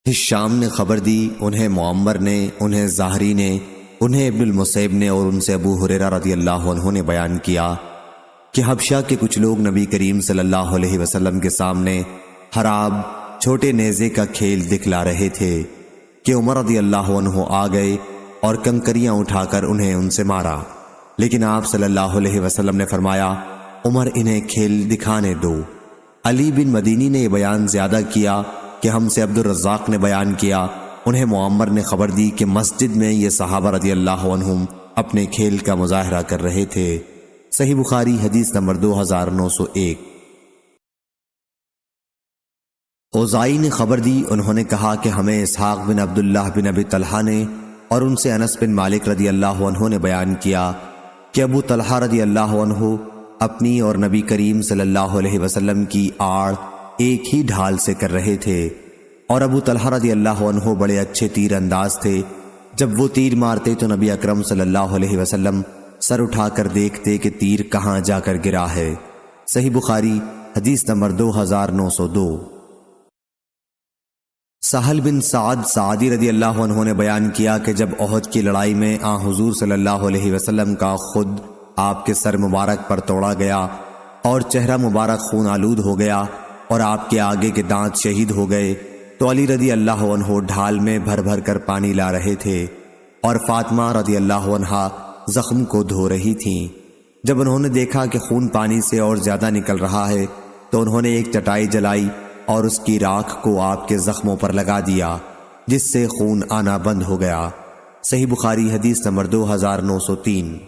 ہشام نے خبر دی، انہیں معمر نے، انہیں زہری نے، انہیں ابن المسیب نے اور ان سے ابو ہریرہ رضی اللہ عنہ نے بیان کیا کہ حبشہ کے کچھ لوگ نبی کریم صلی اللہ علیہ وسلم کے سامنے حراب چھوٹے نیزے کا کھیل دکھلا رہے تھے کہ عمر رضی اللہ عنہ آ گئے اور کنکریاں اٹھا کر انہیں ان سے مارا، لیکن آپ صلی اللہ علیہ وسلم نے فرمایا عمر انہیں کھیل دکھانے دو۔ علی بن مدینی نے یہ بیان زیادہ کیا کہ ہم سے عبد الرزاق نے بیان کیا، انہیں معمر نے خبر دی کہ مسجد میں یہ صحابہ رضی اللہ عنہم اپنے کھیل کا مظاہرہ کر رہے تھے۔ صحیح بخاری حدیث نمبر 2901۔ اوزائی نے خبر دی، انہوں نے کہا کہ ہمیں اسحاق بن عبداللہ بن ابی طلحہ نے اور ان سے انس بن مالک رضی اللہ عنہ نے بیان کیا کہ ابو طلحہ رضی اللہ عنہ اپنی اور نبی کریم صلی اللہ علیہ وسلم کی آڑ ایک ہی ڈھال سے کر رہے تھے، اور ابو طلحہ رضی اللہ عنہ بڑے اچھے تیر انداز تھے۔ جب وہ تیر مارتے تو نبی اکرم صلی اللہ علیہ وسلم سر اٹھا کر دیکھتے کہ تیر کہاں جا کر گرا ہے۔ صحیح بخاری حدیث نمبر 2902۔ سہل بن سعد سعدی رضی اللہ عنہ نے بیان کیا کہ جب احد کی لڑائی میں حضور صلی اللہ علیہ وسلم کا خود آپ کے سر مبارک پر توڑا گیا اور چہرہ مبارک خون آلود ہو گیا اور آپ کے آگے کے دانت شہید ہو گئے، تو علی رضی اللہ عنہ ڈھال میں بھر بھر کر پانی لا رہے تھے اور فاطمہ رضی اللہ عنہا زخم کو دھو رہی تھیں۔ جب انہوں نے دیکھا کہ خون پانی سے اور زیادہ نکل رہا ہے تو انہوں نے ایک چٹائی جلائی اور اس کی راکھ کو آپ کے زخموں پر لگا دیا، جس سے خون آنا بند ہو گیا۔ صحیح بخاری حدیث نمبر 2903۔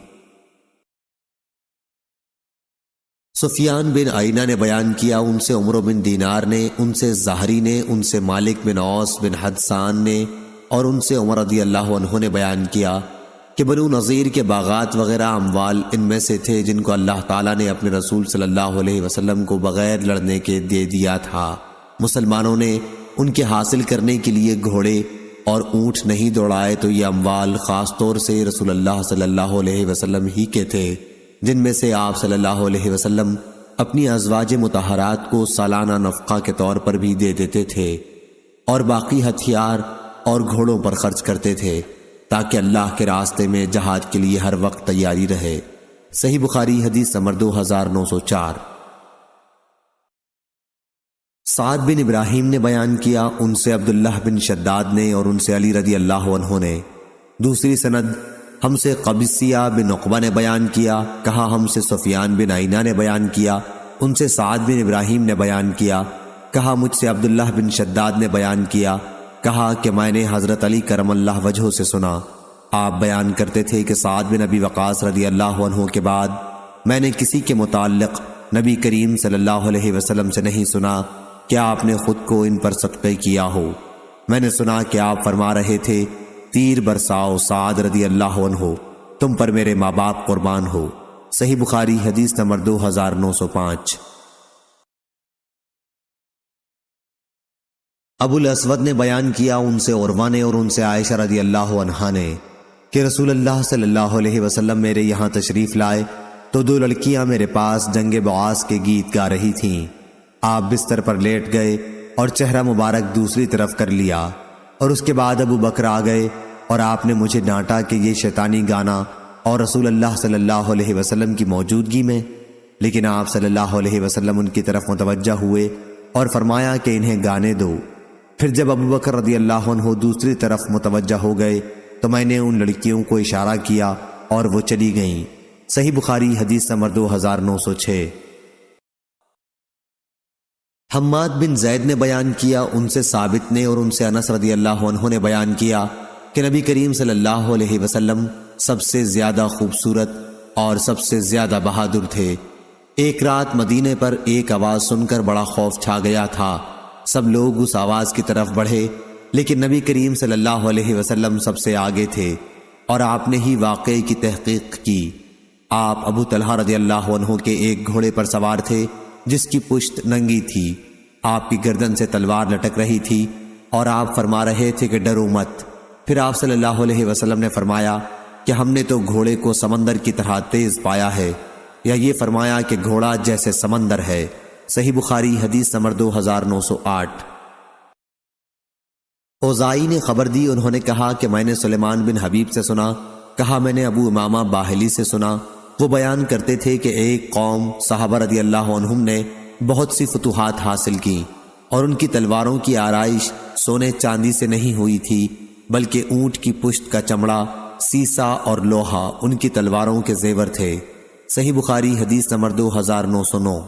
سفیان بن عینہ نے بیان کیا، ان سے عمر بن دینار نے، ان سے زہری نے، ان سے مالک بن اوس بن حدثان نے اور ان سے عمر رضی اللہ عنہ نے بیان کیا کہ بنو نذیر کے باغات وغیرہ اموال ان میں سے تھے جن کو اللہ تعالیٰ نے اپنے رسول صلی اللہ علیہ وسلم کو بغیر لڑنے کے دے دیا تھا۔ مسلمانوں نے ان کے حاصل کرنے کے لیے گھوڑے اور اونٹ نہیں دوڑائے تو یہ اموال خاص طور سے رسول اللہ صلی اللہ علیہ وسلم ہی کے تھے، جن میں سے آپ صلی اللہ علیہ وسلم اپنی ازواج مطہرات کو سالانہ نفقہ کے طور پر بھی دے دیتے تھے اور باقی ہتھیار اور گھوڑوں پر خرچ کرتے تھے تاکہ اللہ کے راستے میں جہاد کے لیے ہر وقت تیاری رہے۔ صحیح بخاری حدیث نمبر 2904۔ سعد بن ابراہیم نے بیان کیا، ان سے عبداللہ بن شداد نے اور ان سے علی رضی اللہ عنہ نے۔ دوسری سند ہم سے قبیصیہ بن عقبہ نے بیان کیا، کہا ہم سے سفیان بن عینہ نے بیان کیا، ان سے سعد بن ابراہیم نے بیان کیا، کہا مجھ سے عبداللہ بن شداد نے بیان کیا، کہا کہ میں نے حضرت علی کرم اللہ وجہہ سے سنا، آپ بیان کرتے تھے کہ سعد بن ابی وقاص رضی اللہ عنہ کے بعد میں نے کسی کے متعلق نبی کریم صلی اللہ علیہ وسلم سے نہیں سنا کہ آپ نے خود کو ان پر صدقہ کیا ہو۔ میں نے سنا کہ آپ فرما رہے تھے تیر برساؤ سعد رضی اللہ عنہ، تم پر میرے ماں باپ قربان ہو۔ صحیح بخاری حدیث نمبر 2905۔ ابو الاسود نے بیان کیا، ان سے عروہ نے اور ان سے عائشہ رضی اللہ عنہا نے کہ رسول اللہ صلی اللہ علیہ وسلم میرے یہاں تشریف لائے تو دو لڑکیاں میرے پاس جنگ بعاث کے گیت گا رہی تھیں۔ آپ بستر پر لیٹ گئے اور چہرہ مبارک دوسری طرف کر لیا، اور اس کے بعد ابو بکر آ گئے اور آپ نے مجھے ڈانٹا کہ یہ شیطانی گانا اور رسول اللہ صلی اللہ علیہ وسلم کی موجودگی میں، لیکن آپ صلی اللہ علیہ وسلم ان کی طرف متوجہ ہوئے اور فرمایا کہ انہیں گانے دو۔ پھر جب ابو بکر رضی اللہ عنہ دوسری طرف متوجہ ہو گئے تو میں نے ان لڑکیوں کو اشارہ کیا اور وہ چلی گئیں۔ صحیح بخاری حدیث نمبر 2906۔ حماد بن زید نے بیان کیا، ان سے ثابت نے اور ان سے انس رضی اللہ عنہ نے بیان کیا کہ نبی کریم صلی اللہ علیہ وسلم سب سے زیادہ خوبصورت اور سب سے زیادہ بہادر تھے۔ ایک رات مدینے پر ایک آواز سن کر بڑا خوف چھا گیا تھا، سب لوگ اس آواز کی طرف بڑھے، لیکن نبی کریم صلی اللہ علیہ وسلم سب سے آگے تھے اور آپ نے ہی واقعے کی تحقیق کی۔ آپ ابو طلحہ رضی اللہ عنہ کے ایک گھوڑے پر سوار تھے جس کی پشت ننگی تھی، آپ کی گردن سے تلوار لٹک رہی تھی اور آپ فرما رہے تھے کہ ڈرو مت۔ پھر آپ صلی اللہ علیہ وسلم نے فرمایا کہ ہم نے تو گھوڑے کو سمندر کی طرح تیز پایا ہے، یا یہ فرمایا کہ گھوڑا جیسے سمندر ہے۔ صحیح بخاری حدیث نمبر 2908۔ اوزائی نے خبر دی، انہوں نے کہا کہ میں نے سلیمان بن حبیب سے سنا، کہا میں نے ابو امامہ باہلی سے سنا، وہ بیان کرتے تھے کہ ایک قوم صحابہ رضی اللہ عنہم نے بہت سی فتوحات حاصل کی اور ان کی تلواروں کی آرائش سونے چاندی سے نہیں ہوئی تھی، بلکہ اونٹ کی پشت کا چمڑا، سیسا اور لوہا ان کی تلواروں کے زیور تھے۔ صحیح بخاری حدیث نمبر 2909۔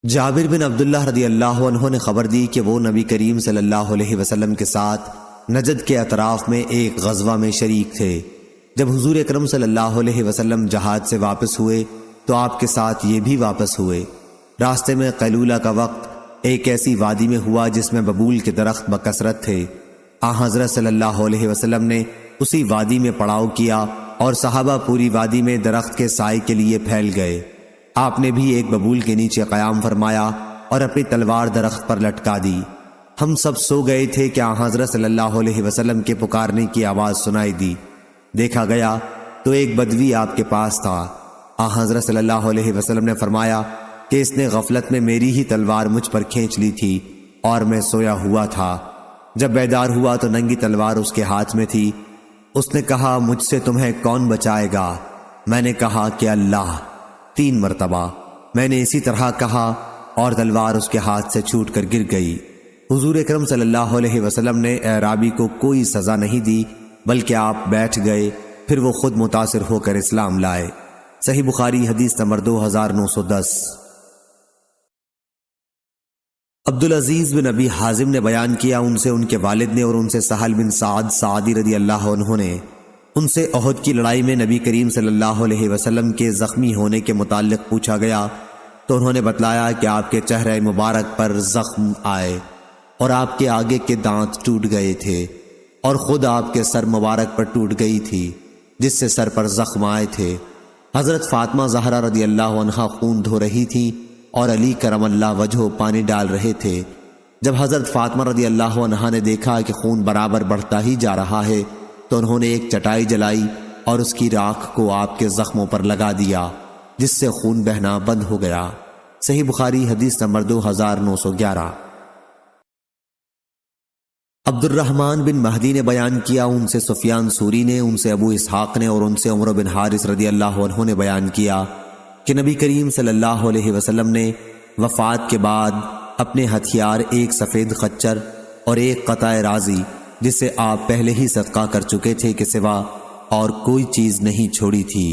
جابر بن عبداللہ رضی اللہ عنہ نے خبر دی کہ وہ نبی کریم صلی اللہ علیہ وسلم کے ساتھ نجد کے اطراف میں ایک غزوہ میں شریک تھے۔ جب حضور اکرم صلی اللہ علیہ وسلم جہاد سے واپس ہوئے تو آپ کے ساتھ یہ بھی واپس ہوئے۔ راستے میں قیلولہ کا وقت ایک ایسی وادی میں ہوا جس میں ببول کے درخت بکثرت تھے۔ حضرت صلی اللہ علیہ وسلم نے اسی وادی میں پڑاؤ کیا اور صحابہ پوری وادی میں درخت کے سائے کے لیے پھیل گئے۔ آپ نے بھی ایک ببول کے نیچے قیام فرمایا اور اپنی تلوار درخت پر لٹکا دی۔ ہم سب سو گئے تھے کہ حضرت صلی اللہ علیہ وسلم کے پکارنے کی آواز سنائی دی۔ دیکھا گیا تو ایک بدوی آپ کے پاس تھا۔ حضرت صلی اللہ علیہ وسلم نے فرمایا کہ اس نے غفلت میں میری ہی تلوار مجھ پر کھینچ لی تھی اور میں سویا ہوا تھا۔ جب بیدار ہوا تو ننگی تلوار اس کے ہاتھ میں تھی۔ اس نے کہا مجھ سے تمہیں کون بچائے گا؟ میں نے کہا کہ اللہ۔ 3 مرتبہ میں نے اسی طرح کہا اور تلوار اس کے ہاتھ سے چھوٹ کر گر گئی۔ حضور اکرم صلی اللہ علیہ وسلم نے اعرابی کو کوئی سزا نہیں دی، بلکہ آپ بیٹھ گئے، پھر وہ خود متاثر ہو کر اسلام لائے۔ صحیح بخاری حدیث نمبر 2910۔ عبدالعزیز بن ابی حازم نے بیان کیا، ان سے ان کے والد نے اور ان سے سہل بن سعد سعدی رضی اللہ عنہ نے ان سے احد کی لڑائی میں نبی کریم صلی اللہ علیہ وسلم کے زخمی ہونے کے متعلق پوچھا گیا تو انہوں نے بتلایا کہ آپ کے چہرے مبارک پر زخم آئے اور آپ کے آگے کے دانت ٹوٹ گئے تھے اور خود آپ کے سر مبارک پر ٹوٹ گئی تھی جس سے سر پر زخم آئے تھے۔ حضرت فاطمہ زہرا رضی اللہ عنہا خون دھو رہی تھی اور علی کرم اللہ وجہہ پانی ڈال رہے تھے۔ جب حضرت فاطمہ رضی اللہ عنہا نے دیکھا کہ خون برابر بڑھتا ہی جا رہا ہے تو انہوں نے ایک چٹائی جلائی اور اس کی راکھ کو آپ کے زخموں پر لگا دیا جس سے خون بہنا بند ہو گیا۔ صحیح بخاری حدیث نمبر 2911۔ عبد الرحمن بن مہدی نے بیان کیا، ان سے سفیان سوری نے، ان سے ابو اسحاق نے اور ان سے عمر بن حارث رضی اللہ عنہ نے بیان کیا کہ نبی کریم صلی اللہ علیہ وسلم نے وفات کے بعد اپنے ہتھیار ایک سفید خچر اور ایک قطع رازی جس سے آپ پہلے ہی صدقہ کر چکے تھے کے سوا اور کوئی چیز نہیں چھوڑی تھی۔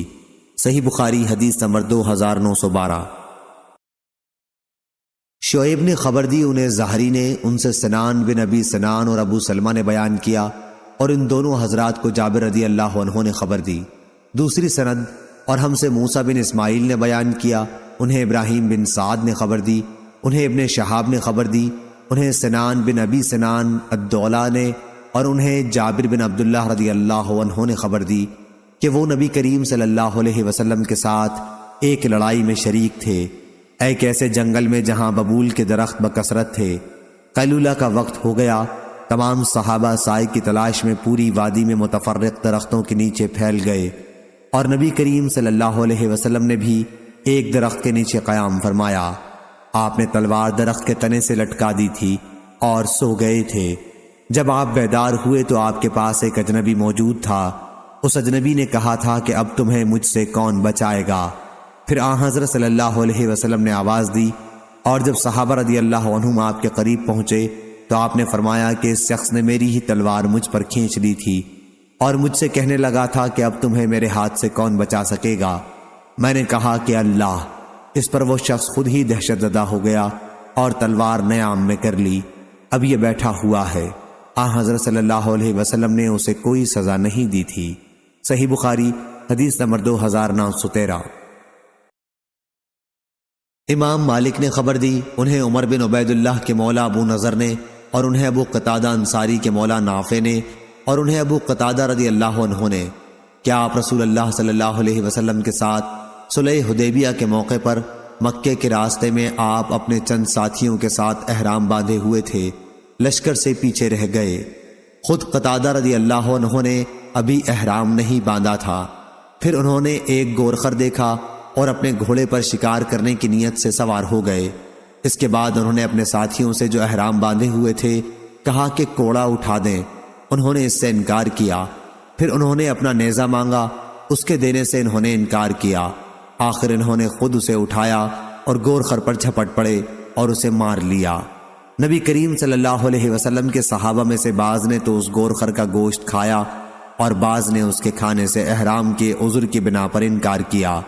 صحیح بخاری حدیث نمبر 2912۔ شعیب نے خبر دی، انہیں زہری نے، ان سے سنان بن ابی سنان اور ابو سلمہ نے بیان کیا اور ان دونوں حضرات کو جابر رضی اللہ عنہ نے خبر دی۔ دوسری سند اور ہم سے موسیٰ بن اسماعیل نے بیان کیا، انہیں ابراہیم بن سعد نے خبر دی، انہیں ابن شہاب نے خبر دی، انہیں سنان بن ابی سنان الدولہ نے اور انہیں جابر بن عبداللہ رضی اللہ عنہ نے خبر دی کہ وہ نبی کریم صلی اللہ علیہ وسلم کے ساتھ ایک لڑائی میں شریک تھے، ایک ایسے جنگل میں جہاں ببول کے درخت بکثرت تھے۔ قیلولہ کا وقت ہو گیا، تمام صحابہ سائے کی تلاش میں پوری وادی میں متفرق درختوں کے نیچے پھیل گئے اور نبی کریم صلی اللہ علیہ وسلم نے بھی ایک درخت کے نیچے قیام فرمایا۔ آپ نے تلوار درخت کے تنے سے لٹکا دی تھی اور سو گئے تھے۔ جب آپ بیدار ہوئے تو آپ کے پاس ایک اجنبی موجود تھا۔ اس اجنبی نے کہا تھا کہ اب تمہیں مجھ سے کون بچائے گا؟ پھر حضرت صلی اللہ علیہ وسلم نے آواز دی اور جب صحابہ رضی اللہ عنہم آپ کے قریب پہنچے تو آپ نے فرمایا کہ اس شخص نے میری ہی تلوار مجھ پر کھینچ لی تھی اور مجھ سے کہنے لگا تھا کہ اب تمہیں میرے ہاتھ سے کون بچا سکے گا؟ میں نے کہا کہ اللہ۔ اس پر وہ شخص خود ہی دہشت زدہ ہو گیا اور تلوار نیام میں کر لی، اب یہ بیٹھا ہوا ہے۔ حضرت صلی اللہ علیہ وسلم نے اسے کوئی سزا نہیں دی تھی۔ صحیح بخاری حدیث نمبر 2913۔ امام مالک نے خبر دی، انہیں عمر بن عبید اللہ کے مولا ابو نضر نے اور انہیں ابو قتادہ انصاری کے مولا نافع نے اور انہیں ابو قتادہ رضی اللہ عنہ نے کہ آپ رسول اللہ صلی اللہ علیہ وسلم کے ساتھ صلح حدیبیہ کے موقع پر مکے کے راستے میں آپ اپنے چند ساتھیوں کے ساتھ احرام باندھے ہوئے تھے، لشکر سے پیچھے رہ گئے۔ خود قتادہ رضی اللہ عنہ نے ابھی احرام نہیں باندھا تھا۔ پھر انہوں نے ایک گورخر دیکھا اور اپنے گھوڑے پر شکار کرنے کی نیت سے سوار ہو گئے۔ اس کے بعد انہوں نے اپنے ساتھیوں سے جو احرام باندھے ہوئے تھے کہا کہ کوڑا اٹھا دیں۔ انہوں نے اس سے انکار کیا۔ پھر انہوں نے اپنا نیزہ مانگا، اس کے دینے سے انہوں نے انکار کیا۔ آخر انہوں نے خود اسے اٹھایا اور گورخر پر جھپٹ پڑے اور اسے مار لیا۔ نبی کریم صلی اللہ علیہ وسلم کے صحابہ میں سے بعض نے تو اس گورخر کا گوشت کھایا اور بعض نے اس کے کھانے سے احرام کے عذر کی بنا پر انکار کیا۔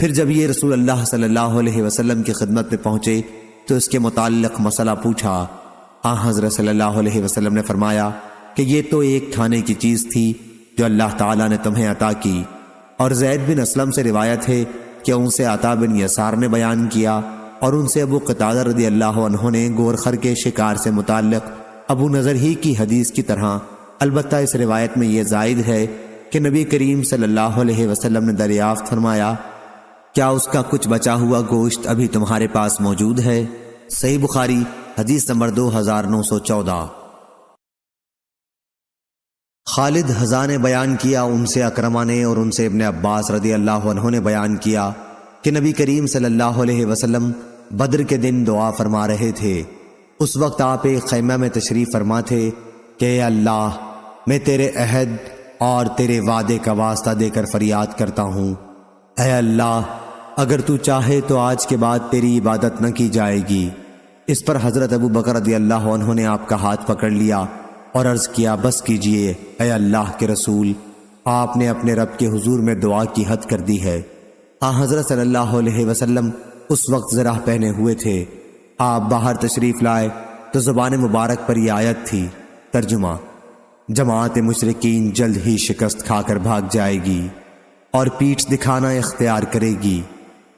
پھر جب یہ رسول اللہ صلی اللہ علیہ وسلم کی خدمت میں پہنچے تو اس کے متعلق مسئلہ پوچھا۔ حضرت صلی اللہ علیہ وسلم نے فرمایا کہ یہ تو ایک کھانے کی چیز تھی جو اللہ تعالیٰ نے تمہیں عطا کی۔ اور زید بن اسلم سے روایت ہے کہ ان سے عطا بن یسار نے بیان کیا اور ان سے ابو قتادہ رضی اللہ عنہ نے گورخر کے شکار سے متعلق ابو نظر ہی کی حدیث کی طرح، البتہ اس روایت میں یہ زائد ہے کہ نبی کریم صلی اللہ علیہ وسلم نے دریافت فرمایا، کیا اس کا کچھ بچا ہوا گوشت ابھی تمہارے پاس موجود ہے؟ صحیح بخاری حدیث نمبر 2914۔ خالد حذا نے بیان کیا، ان سے اکرمہ نے اور ان سے ابن عباس رضی اللہ عنہ نے بیان کیا کہ نبی کریم صلی اللہ علیہ وسلم بدر کے دن دعا فرما رہے تھے۔ اس وقت آپ ایک خیمہ میں تشریف فرما تھے کہ اے اللہ، میں تیرے عہد اور تیرے وعدے کا واسطہ دے کر فریاد کرتا ہوں، اے اللہ اگر تو چاہے تو آج کے بعد تیری عبادت نہ کی جائے گی۔ اس پر حضرت ابو بکر رضی اللہ عنہ نے آپ کا ہاتھ پکڑ لیا اور عرض کیا، بس کیجئے اے اللہ کے رسول، آپ نے اپنے رب کے حضور میں دعا کی حد کر دی ہے۔ حضرت صلی اللہ علیہ وسلم اس وقت زرہ پہنے ہوئے تھے۔ آپ باہر تشریف لائے تو زبان مبارک پر یہ آیت تھی۔ ترجمہ: جماعت مشرکین جلد ہی شکست کھا کر بھاگ جائے گی اور پیٹھ دکھانا اختیار کرے گی،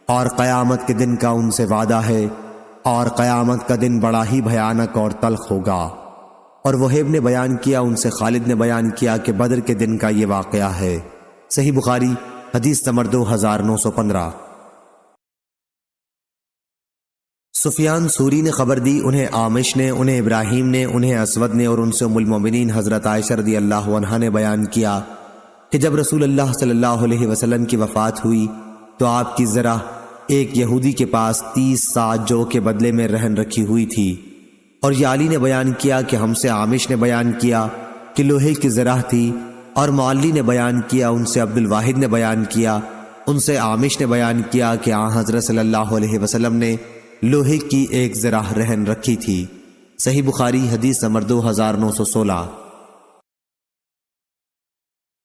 اور قیامت کے دن کا ان سے وعدہ ہے، اور قیامت کا دن بڑا ہی بھیانک اور تلخ ہوگا۔ اور وہیب نے بیان کیا، ان سے خالد نے بیان کیا کہ بدر کے دن کا یہ واقعہ ہے۔ صحیح بخاری حدیث نمبر 2915۔ سفیان سوری نے خبر دی، انہیں عامش نے، انہیں ابراہیم نے، انہیں اسود نے اور ان سے ام المومنین حضرت عائشہ رضی اللہ عنہا نے بیان کیا کہ جب رسول اللہ صلی اللہ علیہ وسلم کی وفات ہوئی تو آپ کی ذرہ ایک یہودی کے پاس 30 ساعت جو کے بدلے میں رہن رکھی ہوئی تھی۔ اور یہ علی نے بیان کیا کہ ہم سے عامش نے بیان کیا کہ لوہے کی ذرہ تھی، اور معلی نے بیان کیا، ان سے عبد الواحد نے بیان کیا، ان سے عامش نے بیان کیا کہ حضرت صلی اللہ علیہ وسلم نے لوہے کی ایک ذرہ رہن رکھی تھی۔ صحیح بخاری حدیث نمبر 2916۔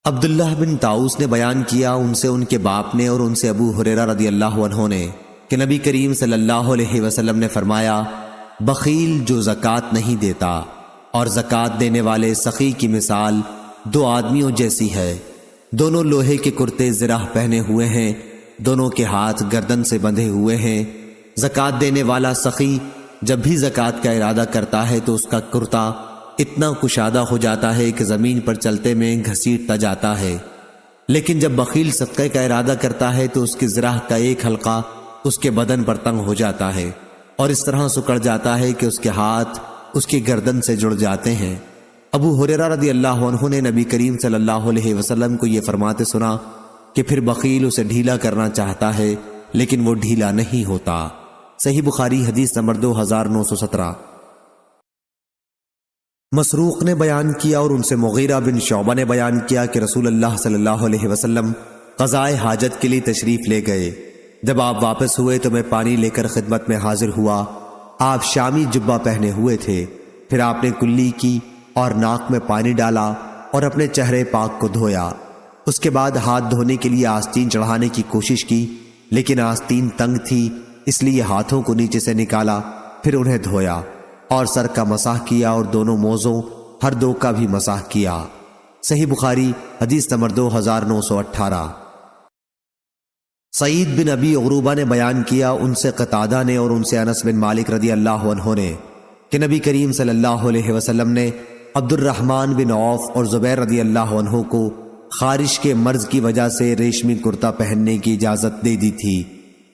عبداللہ بن طاؤس نے بیان کیا، ان سے ان کے باپ نے اور ان سے ابو ہریرہ رضی اللہ عنہ نے کہ نبی کریم صلی اللہ علیہ وسلم نے فرمایا، بخیل جو زکوٰۃ نہیں دیتا اور زکوٰۃ دینے والے سخی کی مثال 2 آدمیوں جیسی ہے، دونوں لوہے کے کرتے زرہ پہنے ہوئے ہیں، دونوں کے ہاتھ گردن سے بندھے ہوئے ہیں۔ زکوٰۃ دینے والا سخی جب بھی زکوٰۃ کا ارادہ کرتا ہے تو اس کا کرتا اتنا کشادہ ہو جاتا ہے کہ زمین پر چلتے میں گھسیٹتا جاتا ہے، لیکن جب بخیل صدقے کا ارادہ کرتا ہے تو اس کی زرہ کا ایک حلقہ اس کے بدن پر تنگ ہو جاتا ہے اور اس طرح سکڑ جاتا ہے کہ اس کے ہاتھ اس کی گردن سے جڑ جاتے ہیں۔ ابو ہریرہ رضی اللہ عنہ نے نبی کریم صلی اللہ علیہ وسلم کو یہ فرماتے سنا کہ پھر بخیل اسے ڈھیلا کرنا چاہتا ہے لیکن وہ ڈھیلا نہیں ہوتا۔ صحیح بخاری حدیث نمبر 2917۔ مسروق نے بیان کیا اور ان سے مغیرہ بن شعبہ نے بیان کیا کہ رسول اللہ صلی اللہ علیہ وسلم قضائے حاجت کے لیے تشریف لے گئے۔ جب آپ واپس ہوئے تو میں پانی لے کر خدمت میں حاضر ہوا۔ آپ شامی جبہ پہنے ہوئے تھے۔ پھر آپ نے کلی کی اور ناک میں پانی ڈالا اور اپنے چہرے پاک کو دھویا۔ اس کے بعد ہاتھ دھونے کے لیے آستین چڑھانے کی کوشش کی، لیکن آستین تنگ تھی، اس لیے ہاتھوں کو نیچے سے نکالا، پھر انہیں دھویا اور سر کا مسح کیا اور دونوں موزوں ہر دو کا بھی مسح کیا۔ صحیح بخاری حدیث نمبر 2918۔ سعید بن ابی عروبہ نے بیان کیا، ان سے قتادہ نے اور ان سے انس بن مالک رضی اللہ عنہ نے کہ نبی کریم صلی اللہ علیہ وسلم نے عبد الرحمن بن عوف اور زبیر رضی اللہ عنہ کو خارش کے مرض کی وجہ سے ریشمی کرتا پہننے کی اجازت دے دی تھی،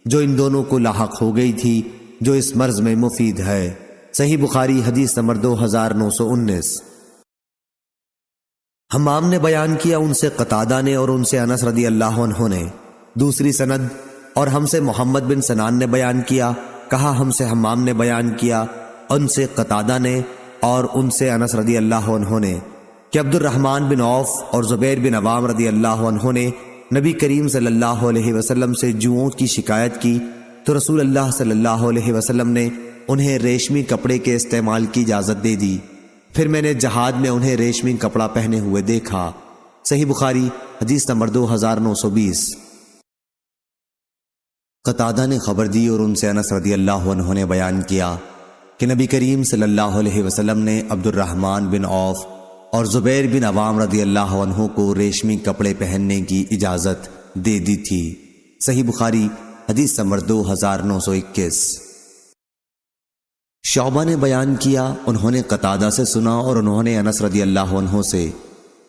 جو ان دونوں کو لاحق ہو گئی تھی، جو اس مرض میں مفید ہے۔ صحیح بخاری حدیث نمبر 2919۔ حمام نے بیان کیا، ان سے قتادہ نے اور ان سے انس رضی اللہ عنہ نے۔ دوسری سند اور ہم سے محمد بن سنان نے بیان کیا، کہا ہم سے حمام نے بیان کیا، ان سے قتادہ نے اور ان سے انس رضی اللہ عنہ نے کہ عبد الرحمن بن عوف اور زبیر بن عوام رضی اللہ عنہ نے نبی کریم صلی اللہ علیہ وسلم سے جوؤں کی شکایت کی تو رسول اللہ صلی اللہ علیہ وسلم نے انہیں ریشمی کپڑے کے استعمال کی اجازت دے دی۔ پھر میں نے جہاد میں انہیں ریشمی کپڑا پہنے ہوئے دیکھا۔ صحیح بخاری حدیث نمبر 2920۔ قتادہ نے خبر دی اور ان سے انس رضی اللہ عنہ نے بیان کیا کہ نبی کریم صلی اللہ علیہ وسلم نے عبد الرحمن بن عوف اور زبیر بن عوام رضی اللہ عنہ کو ریشمی کپڑے پہننے کی اجازت دے دی تھی۔ صحیح بخاری حدیث نمبر 2921۔ شعبہ نے بیان کیا، انہوں نے قتادہ سے سنا اور انہوں نے انس رضی اللہ عنہ سے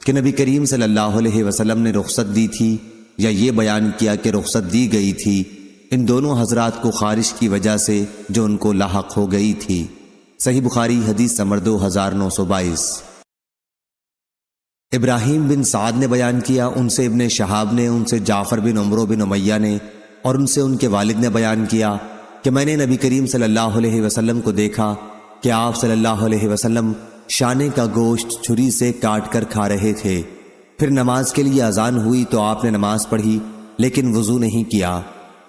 کہ نبی کریم صلی اللہ علیہ وسلم نے رخصت دی تھی یا یہ بیان کیا کہ رخصت دی گئی تھی ان دونوں حضرات کو خارش کی وجہ سے جو ان کو لاحق ہو گئی تھی۔ صحیح بخاری حدیث نمبر 2922۔ ابراہیم بن سعد نے بیان کیا، ان سے ابن شہاب نے، ان سے جعفر بن عمرو بن امیہ نے اور ان سے ان کے والد نے بیان کیا کہ میں نے نبی کریم صلی اللہ علیہ وسلم کو دیکھا کہ آپ صلی اللہ علیہ وسلم شانے کا گوشت چھری سے کاٹ کر کھا رہے تھے۔ پھر نماز کے لیے اذان ہوئی تو آپ نے نماز پڑھی لیکن وضو نہیں کیا۔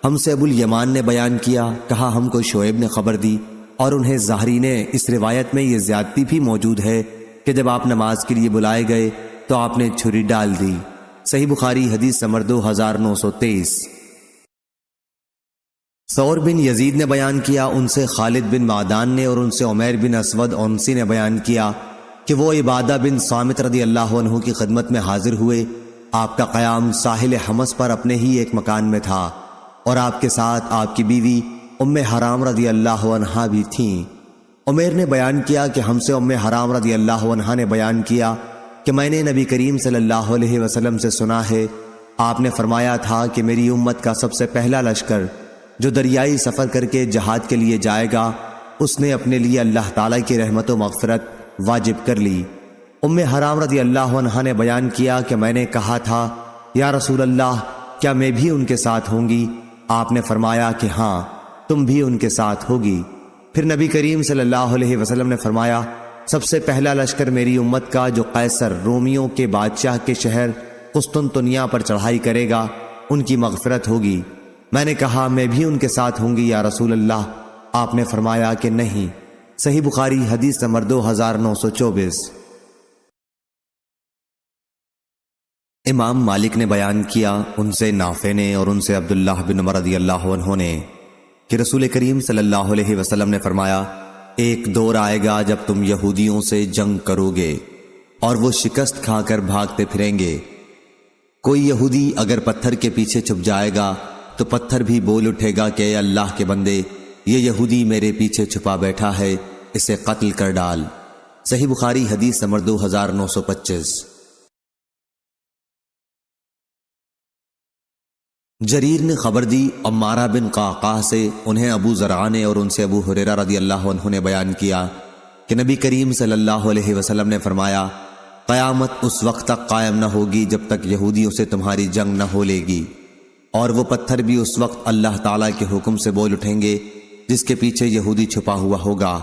ہم سے ابو الیمان نے بیان کیا، کہا ہم کو شعیب نے خبر دی اور انہیں ظاہری نے۔ اس روایت میں یہ زیادتی بھی موجود ہے کہ جب آپ نماز کے لیے بلائے گئے تو آپ نے چھری ڈال دی۔ صحیح بخاری حدیث نمبر 2923۔ ثور بن یزید نے بیان کیا، ان سے خالد بن معدان نے اور ان سے عمیر بن اسود اونسی نے بیان کیا کہ وہ عبادہ بن صامت رضی اللہ عنہ کی خدمت میں حاضر ہوئے۔ آپ کا قیام ساحل حمص پر اپنے ہی ایک مکان میں تھا اور آپ کے ساتھ آپ کی بیوی ام حرام رضی اللہ عنہا بھی تھیں۔ عمیر نے بیان کیا کہ ہم سے ام حرام رضی اللہ عنہا نے بیان کیا کہ میں نے نبی کریم صلی اللہ علیہ وسلم سے سنا ہے، آپ نے فرمایا تھا کہ میری امت کا سب سے پہلا لشکر جو دریائی سفر کر کے جہاد کے لیے جائے گا اس نے اپنے لیے اللہ تعالیٰ کی رحمت و مغفرت واجب کر لی۔ ام حرام رضی اللہ عنہا نے بیان کیا کہ میں نے کہا تھا یا رسول اللہ کیا میں بھی ان کے ساتھ ہوں گی؟ آپ نے فرمایا کہ ہاں تم بھی ان کے ساتھ ہوگی۔ پھر نبی کریم صلی اللہ علیہ وسلم نے فرمایا سب سے پہلا لشکر میری امت کا جو قیصر رومیوں کے بادشاہ کے شہر قسطنطنیہ پر چڑھائی کرے گا ان کی مغفرت ہوگی۔ میں نے کہا میں بھی ان کے ساتھ ہوں گی یا رسول اللہ؟ آپ نے فرمایا کہ نہیں۔ صحیح بخاری حدیث نمبر 2924۔ امام مالک نے بیان کیا، ان سے نافع نے اور ان سے عبداللہ بن عمر رضی اللہ عنہ نے کہ رسول کریم صلی اللہ علیہ وسلم نے فرمایا ایک دور آئے گا جب تم یہودیوں سے جنگ کرو گے اور وہ شکست کھا کر بھاگتے پھریں گے۔ کوئی یہودی اگر پتھر کے پیچھے چھپ جائے گا تو پتھر بھی بول اٹھے گا کہ اے اللہ کے بندے، یہ یہودی میرے پیچھے چھپا بیٹھا ہے، اسے قتل کر ڈال۔ صحیح بخاری حدیث نمبر 2925۔ جریر نے خبر دی عمارہ بن قعقاع سے، انہیں ابو زرعہ نے اور ان سے ابو ہریرہ رضی اللہ عنہ نے بیان کیا کہ نبی کریم صلی اللہ علیہ وسلم نے فرمایا قیامت اس وقت تک قائم نہ ہوگی جب تک یہودیوں سے تمہاری جنگ نہ ہو لے گی، اور وہ پتھر بھی اس وقت اللہ تعالیٰ کے حکم سے بول اٹھیں گے جس کے پیچھے یہودی چھپا ہوا ہوگا،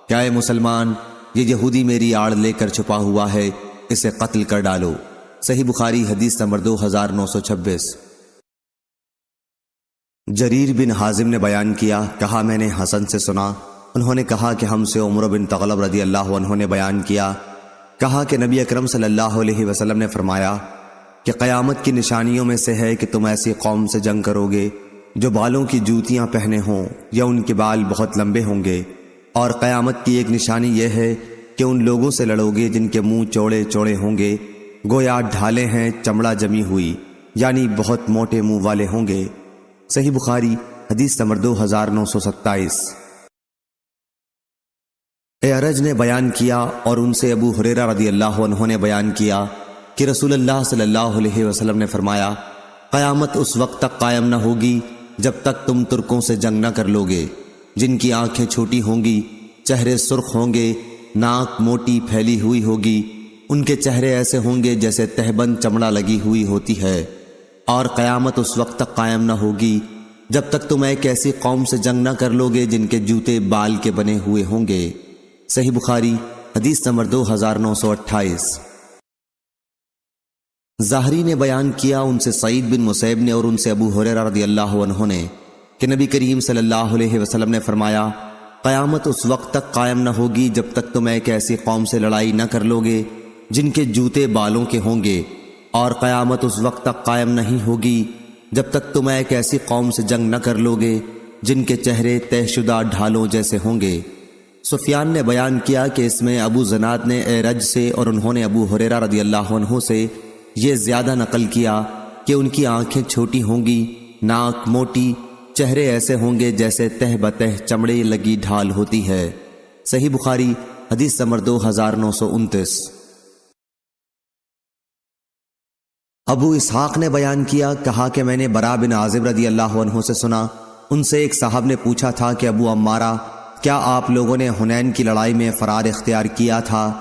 کیا اے مسلمان یہ یہودی میری آڑ لے کر چھپا ہوا ہے، اسے قتل کر ڈالو۔ صحیح بخاری حدیث نمبر 2926۔ جریر بن حازم نے بیان کیا، کہا میں نے حسن سے سنا، انہوں نے کہا کہ ہم سے عمر بن تغلب رضی اللہ عنہ نے بیان کیا، کہا کہ نبی اکرم صلی اللہ علیہ وسلم نے فرمایا کہ قیامت کی نشانیوں میں سے ہے کہ تم ایسی قوم سے جنگ کرو گے جو بالوں کی جوتیاں پہنے ہوں یا ان کے بال بہت لمبے ہوں گے، اور قیامت کی ایک نشانی یہ ہے کہ ان لوگوں سے لڑو گے جن کے منہ چوڑے چوڑے ہوں گے، گویا ڈھالے ہیں چمڑا جمی ہوئی، یعنی بہت موٹے منہ والے ہوں گے۔ صحیح بخاری حدیث نمبر 2927۔ اعرج نے بیان کیا اور ان سے ابو ہریرہ رضی اللہ عنہ نے بیان کیا کہ رسول اللہ صلی اللہ علیہ وسلم نے فرمایا قیامت اس وقت تک قائم نہ ہوگی جب تک تم ترکوں سے جنگ نہ کر لوگے، جن کی آنکھیں چھوٹی ہوں گی، چہرے سرخ ہوں گے، ناک موٹی پھیلی ہوئی ہوگی، ان کے چہرے ایسے ہوں گے جیسے تہبند چمڑا لگی ہوئی ہوتی ہے، اور قیامت اس وقت تک قائم نہ ہوگی جب تک تم ایک ایسی قوم سے جنگ نہ کر لوگے جن کے جوتے بال کے بنے ہوئے ہوں گے۔ صحیح بخاری حدیث نمبر 2928۔ ظاہری نے بیان کیا، ان سے سعید بن مسیب نے اور ان سے ابو ہریرہ رضی اللہ عنہ نے کہ نبی کریم صلی اللہ علیہ وسلم نے فرمایا، قیامت اس وقت تک قائم نہ ہوگی جب تک تم ایک ایسی قوم سے لڑائی نہ کر لوگے جن کے جوتے بالوں کے ہوں گے، اور قیامت اس وقت تک قائم نہیں ہوگی جب تک تم ایک ایسی قوم سے جنگ نہ کر لوگے جن کے چہرے طے شدہ ڈھالوں جیسے ہوں گے۔ سفیان نے بیان کیا کہ اس میں ابو زناد نے اعرج سے اور انہوں نے ابو ہریرہ رضی اللہ عنہ سے یہ زیادہ نقل کیا کہ ان کی آنکھیں چھوٹی ہوں گی، ناک موٹی، چہرے ایسے ہوں گے جیسے تہ بتہ چمڑے لگی ڈھال ہوتی ہے۔ صحیح بخاری حدیث نمبر 2929۔ ابو اسحاق نے بیان کیا، کہا کہ میں نے برا بن عازب رضی اللہ عنہ سے سنا، ان سے ایک صاحب نے پوچھا تھا کہ ابو عمارہ، کیا آپ لوگوں نے حنین کی لڑائی میں فرار اختیار کیا تھا؟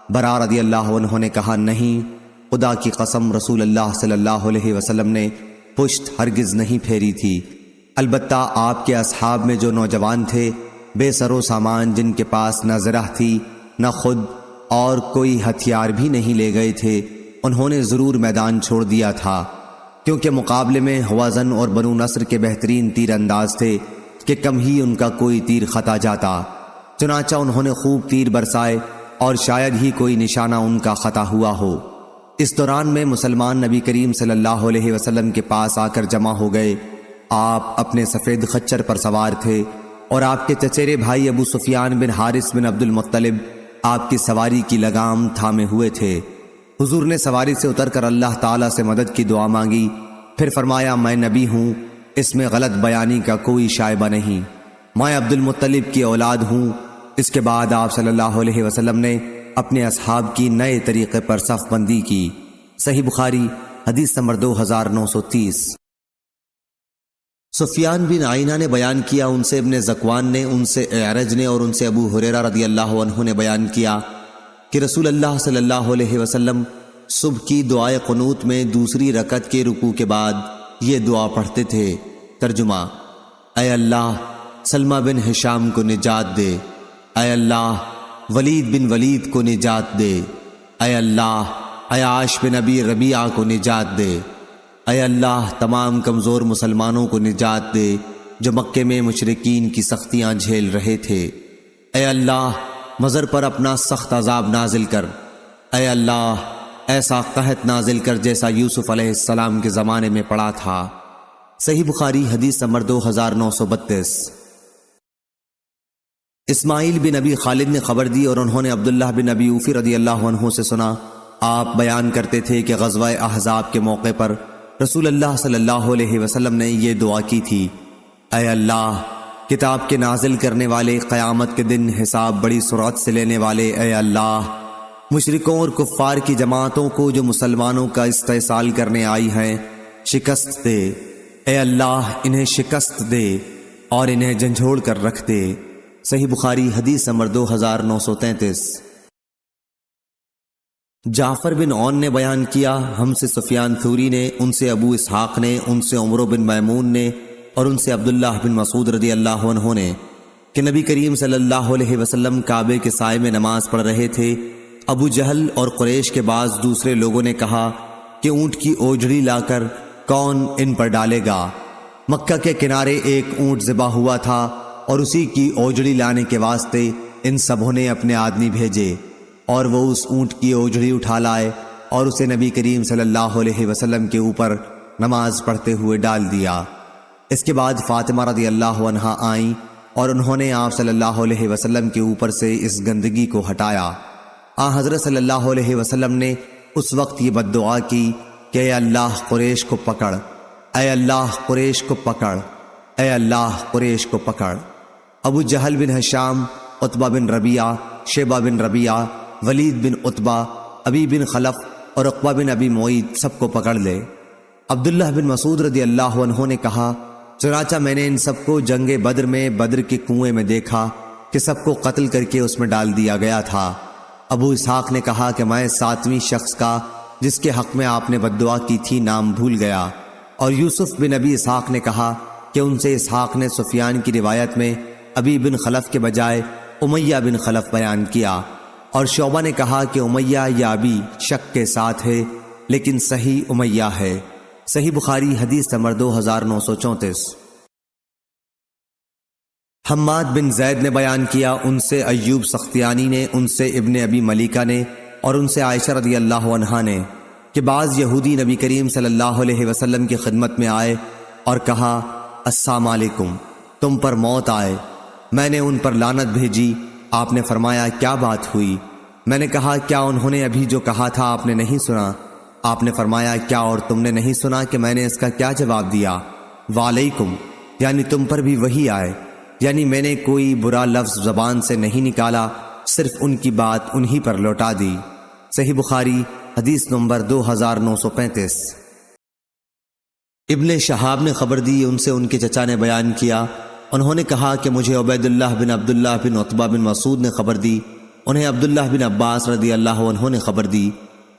برا رضی اللہ عنہ نے کہا، نہیں، خدا کی قسم رسول اللہ صلی اللہ علیہ وسلم نے پشت ہرگز نہیں پھیری تھی، البتہ آپ کے اصحاب میں جو نوجوان تھے بے سر و سامان، جن کے پاس نہ زرہ تھی نہ خود اور کوئی ہتھیار بھی نہیں لے گئے تھے، انہوں نے ضرور میدان چھوڑ دیا تھا، کیونکہ مقابلے میں ہوازن اور بنو نصر کے بہترین تیر انداز تھے کہ کم ہی ان کا کوئی تیر خطا جاتا، چنانچہ انہوں نے خوب تیر برسائے اور شاید ہی کوئی نشانہ ان کا خطا ہوا ہو۔ اس دوران میں مسلمان نبی کریم صلی اللہ علیہ وسلم کے پاس آ کر جمع ہو گئے۔ آپ اپنے سفید خچر پر سوار تھے اور آپ کے چچیرے بھائی ابو سفیان بن حارث بن عبد المطلب آپ کی سواری کی لگام تھامے ہوئے تھے۔ حضور نے سواری سے اتر کر اللہ تعالیٰ سے مدد کی دعا مانگی، پھر فرمایا، میں نبی ہوں، اس میں غلط بیانی کا کوئی شائبہ نہیں، میں عبد المطلب کی اولاد ہوں۔ اس کے بعد آپ صلی اللہ علیہ وسلم نے اپنے اصحاب کی نئے طریقے پر صف بندی کی۔ صحیح بخاری حدیث نمبر 2930۔ سفیان بن عینہ نے بیان کیا، ان سے ابن ذکوان نے، ان سے اعرج نے اور ان سے ابو ہریرہ رضی اللہ عنہ نے بیان کیا کہ رسول اللہ صلی اللہ علیہ وسلم صبح کی دعائے قنوت میں دوسری رکعت کے رکوع کے بعد یہ دعا پڑھتے تھے۔ ترجمہ: اے اللہ سلمہ بن ہشام کو نجات دے، اے اللہ ولید بن ولید کو نجات دے، اے اللہ عیاش بن ابی ربیعہ کو نجات دے، اے اللہ تمام کمزور مسلمانوں کو نجات دے جو مکے میں مشرکین کی سختیاں جھیل رہے تھے، اے اللہ مضر پر اپنا سخت عذاب نازل کر، اے اللہ ایسا قحط نازل کر جیسا یوسف علیہ السلام کے زمانے میں پڑا تھا۔ صحیح بخاری حدیث نمبر 2932۔ اسماعیل بن ابی خالد نے خبر دی اور انہوں نے عبداللہ بن ابی اوفی رضی اللہ عنہ سے سنا، آپ بیان کرتے تھے کہ غزوہ احزاب کے موقع پر رسول اللہ صلی اللہ علیہ وسلم نے یہ دعا کی تھی، اے اللہ کتاب کے نازل کرنے والے، قیامت کے دن حساب بڑی سرعت سے لینے والے، اے اللہ مشرکوں اور کفار کی جماعتوں کو جو مسلمانوں کا استحصال کرنے آئی ہیں شکست دے، اے اللہ انہیں شکست دے اور انہیں جھنجھوڑ کر رکھ دے۔ صحیح بخاری حدیث نمبر 2933۔ جعفر بن عون نے بیان کیا، ہم سے سفیان ثوری نے، ان سے ابو اسحاق نے، ان سے عمرو بن میمون نے اور ان سے عبداللہ بن مسعود رضی اللہ عنہ نے کہ نبی کریم صلی اللہ علیہ وسلم کعبے کے سائے میں نماز پڑھ رہے تھے۔ ابو جہل اور قریش کے بعض دوسرے لوگوں نے کہا کہ اونٹ کی اوجڑی لا کر کون ان پر ڈالے گا؟ مکہ کے کنارے ایک اونٹ ذبح ہوا تھا اور اسی کی اوجڑی لانے کے واسطے ان سبوں نے اپنے آدمی بھیجے اور وہ اس اونٹ کی اوجڑی اٹھا لائے اور اسے نبی کریم صلی اللہ علیہ وسلم کے اوپر نماز پڑھتے ہوئے ڈال دیا۔ اس کے بعد فاطمہ رضی اللہ عنہا آئیں اور انہوں نے آپ صلی اللہ علیہ وسلم کے اوپر سے اس گندگی کو ہٹایا۔ حضرت صلی اللہ علیہ وسلم نے اس وقت یہ بد دعا کی کہ اے اللہ قریش کو پکڑ، اے اللہ قریش کو پکڑ، اے اللہ قریش کو پکڑ۔ ابو جہل بن ہشام، عتبہ بن ربیعہ، شیبہ بن ربیعہ، ولید بن عتبہ، ابی بن خلف اور عقبہ بن ابی معید سب کو پکڑ لے۔ عبداللہ بن مسعود رضی اللہ عنہ نے کہا، چنانچہ میں نے ان سب کو جنگ بدر میں بدر کے کنویں میں دیکھا کہ سب کو قتل کر کے اس میں ڈال دیا گیا تھا۔ ابو اسحاق نے کہا کہ میں 7ویں شخص کا جس کے حق میں آپ نے بد دعا کی تھی نام بھول گیا، اور یوسف بن ابی اسحاق نے کہا کہ ان سے اسحاق نے سفیان کی روایت میں ابی بن خلف کے بجائے امیہ بن خلف بیان کیا، اور شعبہ نے کہا کہ امیہ یا ابی شک کے ساتھ ہے، لیکن صحیح امیہ ہے۔ صحیح بخاری حدیث نمبر 2934۔ حماد بن زید نے بیان کیا، ان سے ایوب سختیانی نے، ان سے ابن ابی ملیکہ نے، اور ان سے عائشہ رضی اللہ عنہا نے کہ بعض یہودی نبی کریم صلی اللہ علیہ وسلم کی خدمت میں آئے اور کہا، السلام علیکم، تم پر موت آئے۔ میں نے ان پر لعنت بھیجی۔ آپ نے فرمایا، کیا بات ہوئی؟ میں نے کہا، کیا انہوں نے ابھی جو کہا تھا آپ نے نہیں سنا؟ آپ نے فرمایا، کیا اور تم نے نہیں سنا کہ میں نے اس کا کیا جواب دیا؟ وعلیکم، یعنی تم پر بھی وہی آئے، یعنی میں نے کوئی برا لفظ زبان سے نہیں نکالا، صرف ان کی بات انہی پر لوٹا دی۔ صحیح بخاری حدیث نمبر 2935۔ ابن شہاب نے خبر دی، ان سے ان کے چچا نے بیان کیا، انہوں نے کہا کہ مجھے عبید اللہ بن عبداللہ بن عتبہ بن مسعود نے خبر دی، انہیں عبداللہ بن عباس رضی اللہ عنہ نے خبر دی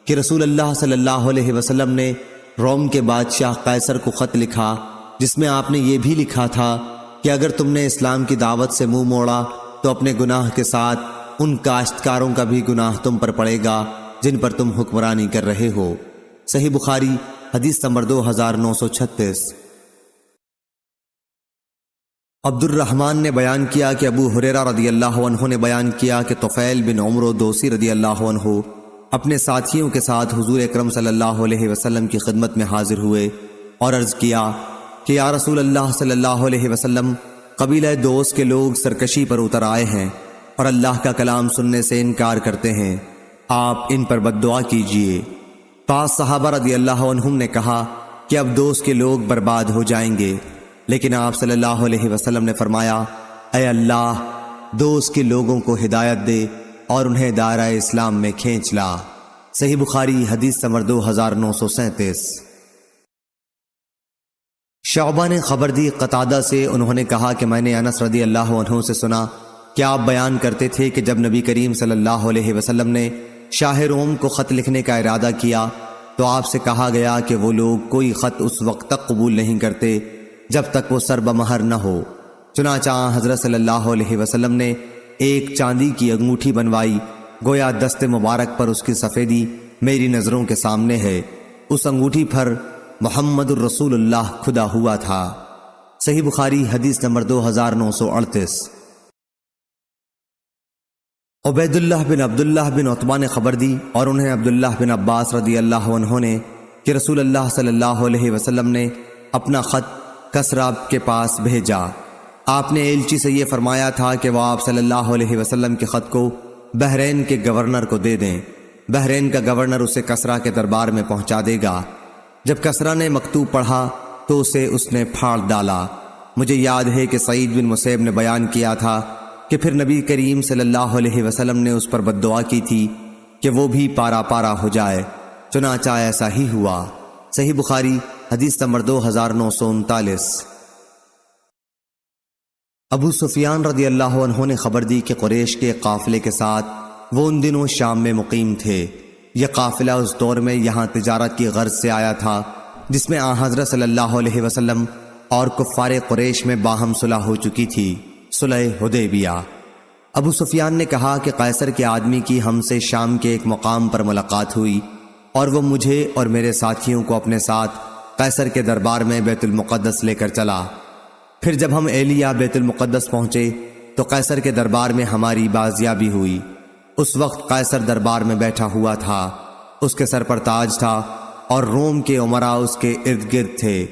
کہ رسول اللہ صلی اللہ علیہ وسلم نے روم کے بادشاہ قیصر کو خط لکھا، جس میں آپ نے یہ بھی لکھا تھا کہ اگر تم نے اسلام کی دعوت سے منہ موڑا تو اپنے گناہ کے ساتھ ان کاشتکاروں کا بھی گناہ تم پر پڑے گا جن پر تم حکمرانی کر رہے ہو۔ صحیح بخاری حدیث نمبر 2936۔ عبد الرحمن نے بیان کیا کہ ابو ہریرہ رضی اللہ عنہ نے بیان کیا کہ طفیل بن عمرو دوسی رضی اللہ عنہ اپنے ساتھیوں کے ساتھ حضور اکرم صلی اللہ علیہ وسلم کی خدمت میں حاضر ہوئے اور عرض کیا کہ یا رسول اللہ صلی اللہ علیہ وسلم، قبیلہ دوس کے لوگ سرکشی پر اتر آئے ہیں اور اللہ کا کلام سننے سے انکار کرتے ہیں، آپ ان پر بد دعا کیجئے۔ پاس صحابہ رضی اللہ عنہم نے کہا کہ اب دوس کے لوگ برباد ہو جائیں گے، لیکن آپ صلی اللہ علیہ وسلم نے فرمایا، اے اللہ، دوس کے لوگوں کو ہدایت دے اور انہیں دائرہ اسلام میں کھینچ لا۔ صحیح بخاری حدیث نمبر 2937۔ شعبہ نے خبر دی قتادہ سے، انہوں نے کہا کہ میں نے انس رضی اللہ عنہ سے سنا کہ آپ بیان کرتے تھے کہ جب نبی کریم صلی اللہ علیہ وسلم نے شاہ روم کو خط لکھنے کا ارادہ کیا تو آپ سے کہا گیا کہ وہ لوگ کوئی خط اس وقت تک قبول نہیں کرتے جب تک وہ سر بمہر نہ ہو۔ چنانچہ حضرت صلی اللہ علیہ وسلم نے ایک چاندی کی انگوٹھی بنوائی، گویا دست مبارک پر اس کی سفیدی میری نظروں کے سامنے ہے، اس انگوٹھی پر محمد الرسول اللہ کھدا ہوا تھا۔ صحیح بخاری حدیث نمبر 2938۔ عبید اللہ بن عبداللہ بن عتبہ نے خبر دی اور انہیں عبداللہ بن عباس رضی اللہ عنہ نے کہ رسول اللہ صلی اللہ علیہ وسلم نے اپنا خط کسرا کے پاس بھیجا۔ آپ نے ایلچی سے یہ فرمایا تھا کہ وہ آپ صلی اللہ علیہ وسلم کے خط کو بحرین کے گورنر کو دے دیں، بحرین کا گورنر اسے کسرا کے دربار میں پہنچا دے گا۔ جب کسرا نے مکتوب پڑھا تو اسے اس نے پھاڑ ڈالا۔ مجھے یاد ہے کہ سعید بن مسیب نے بیان کیا تھا کہ پھر نبی کریم صلی اللہ علیہ وسلم نے اس پر بد دعا کی تھی کہ وہ بھی پارا پارا ہو جائے، چنانچہ ایسا ہی ہوا۔ صحیح بخاری حدیث نمبر 2939۔ ابو سفیان رضی اللہ عنہ نے خبر دی کہ قریش کے قافلے کے ساتھ وہ ان دنوں شام میں مقیم تھے۔ یہ قافلہ اس دور میں یہاں تجارت کی غرض سے آیا تھا جس میں حضرت صلی اللہ علیہ وسلم اور کفار قریش میں باہم صلح ہو چکی تھی، صلح حدیبیہ۔ ابو سفیان نے کہا کہ قیصر کے آدمی کی ہم سے شام کے ایک مقام پر ملاقات ہوئی اور وہ مجھے اور میرے ساتھیوں کو اپنے ساتھ قیصر کے دربار میں بیت المقدس لے کر چلا۔ پھر جب ہم ایلیا بیت المقدس پہنچے تو قیصر کے دربار میں ہماری بازیابی ہوئی۔ اس وقت قیصر دربار میں بیٹھا ہوا تھا، اس کے سر پر تاج تھا اور روم کے امراء اس کے ارد گرد تھے۔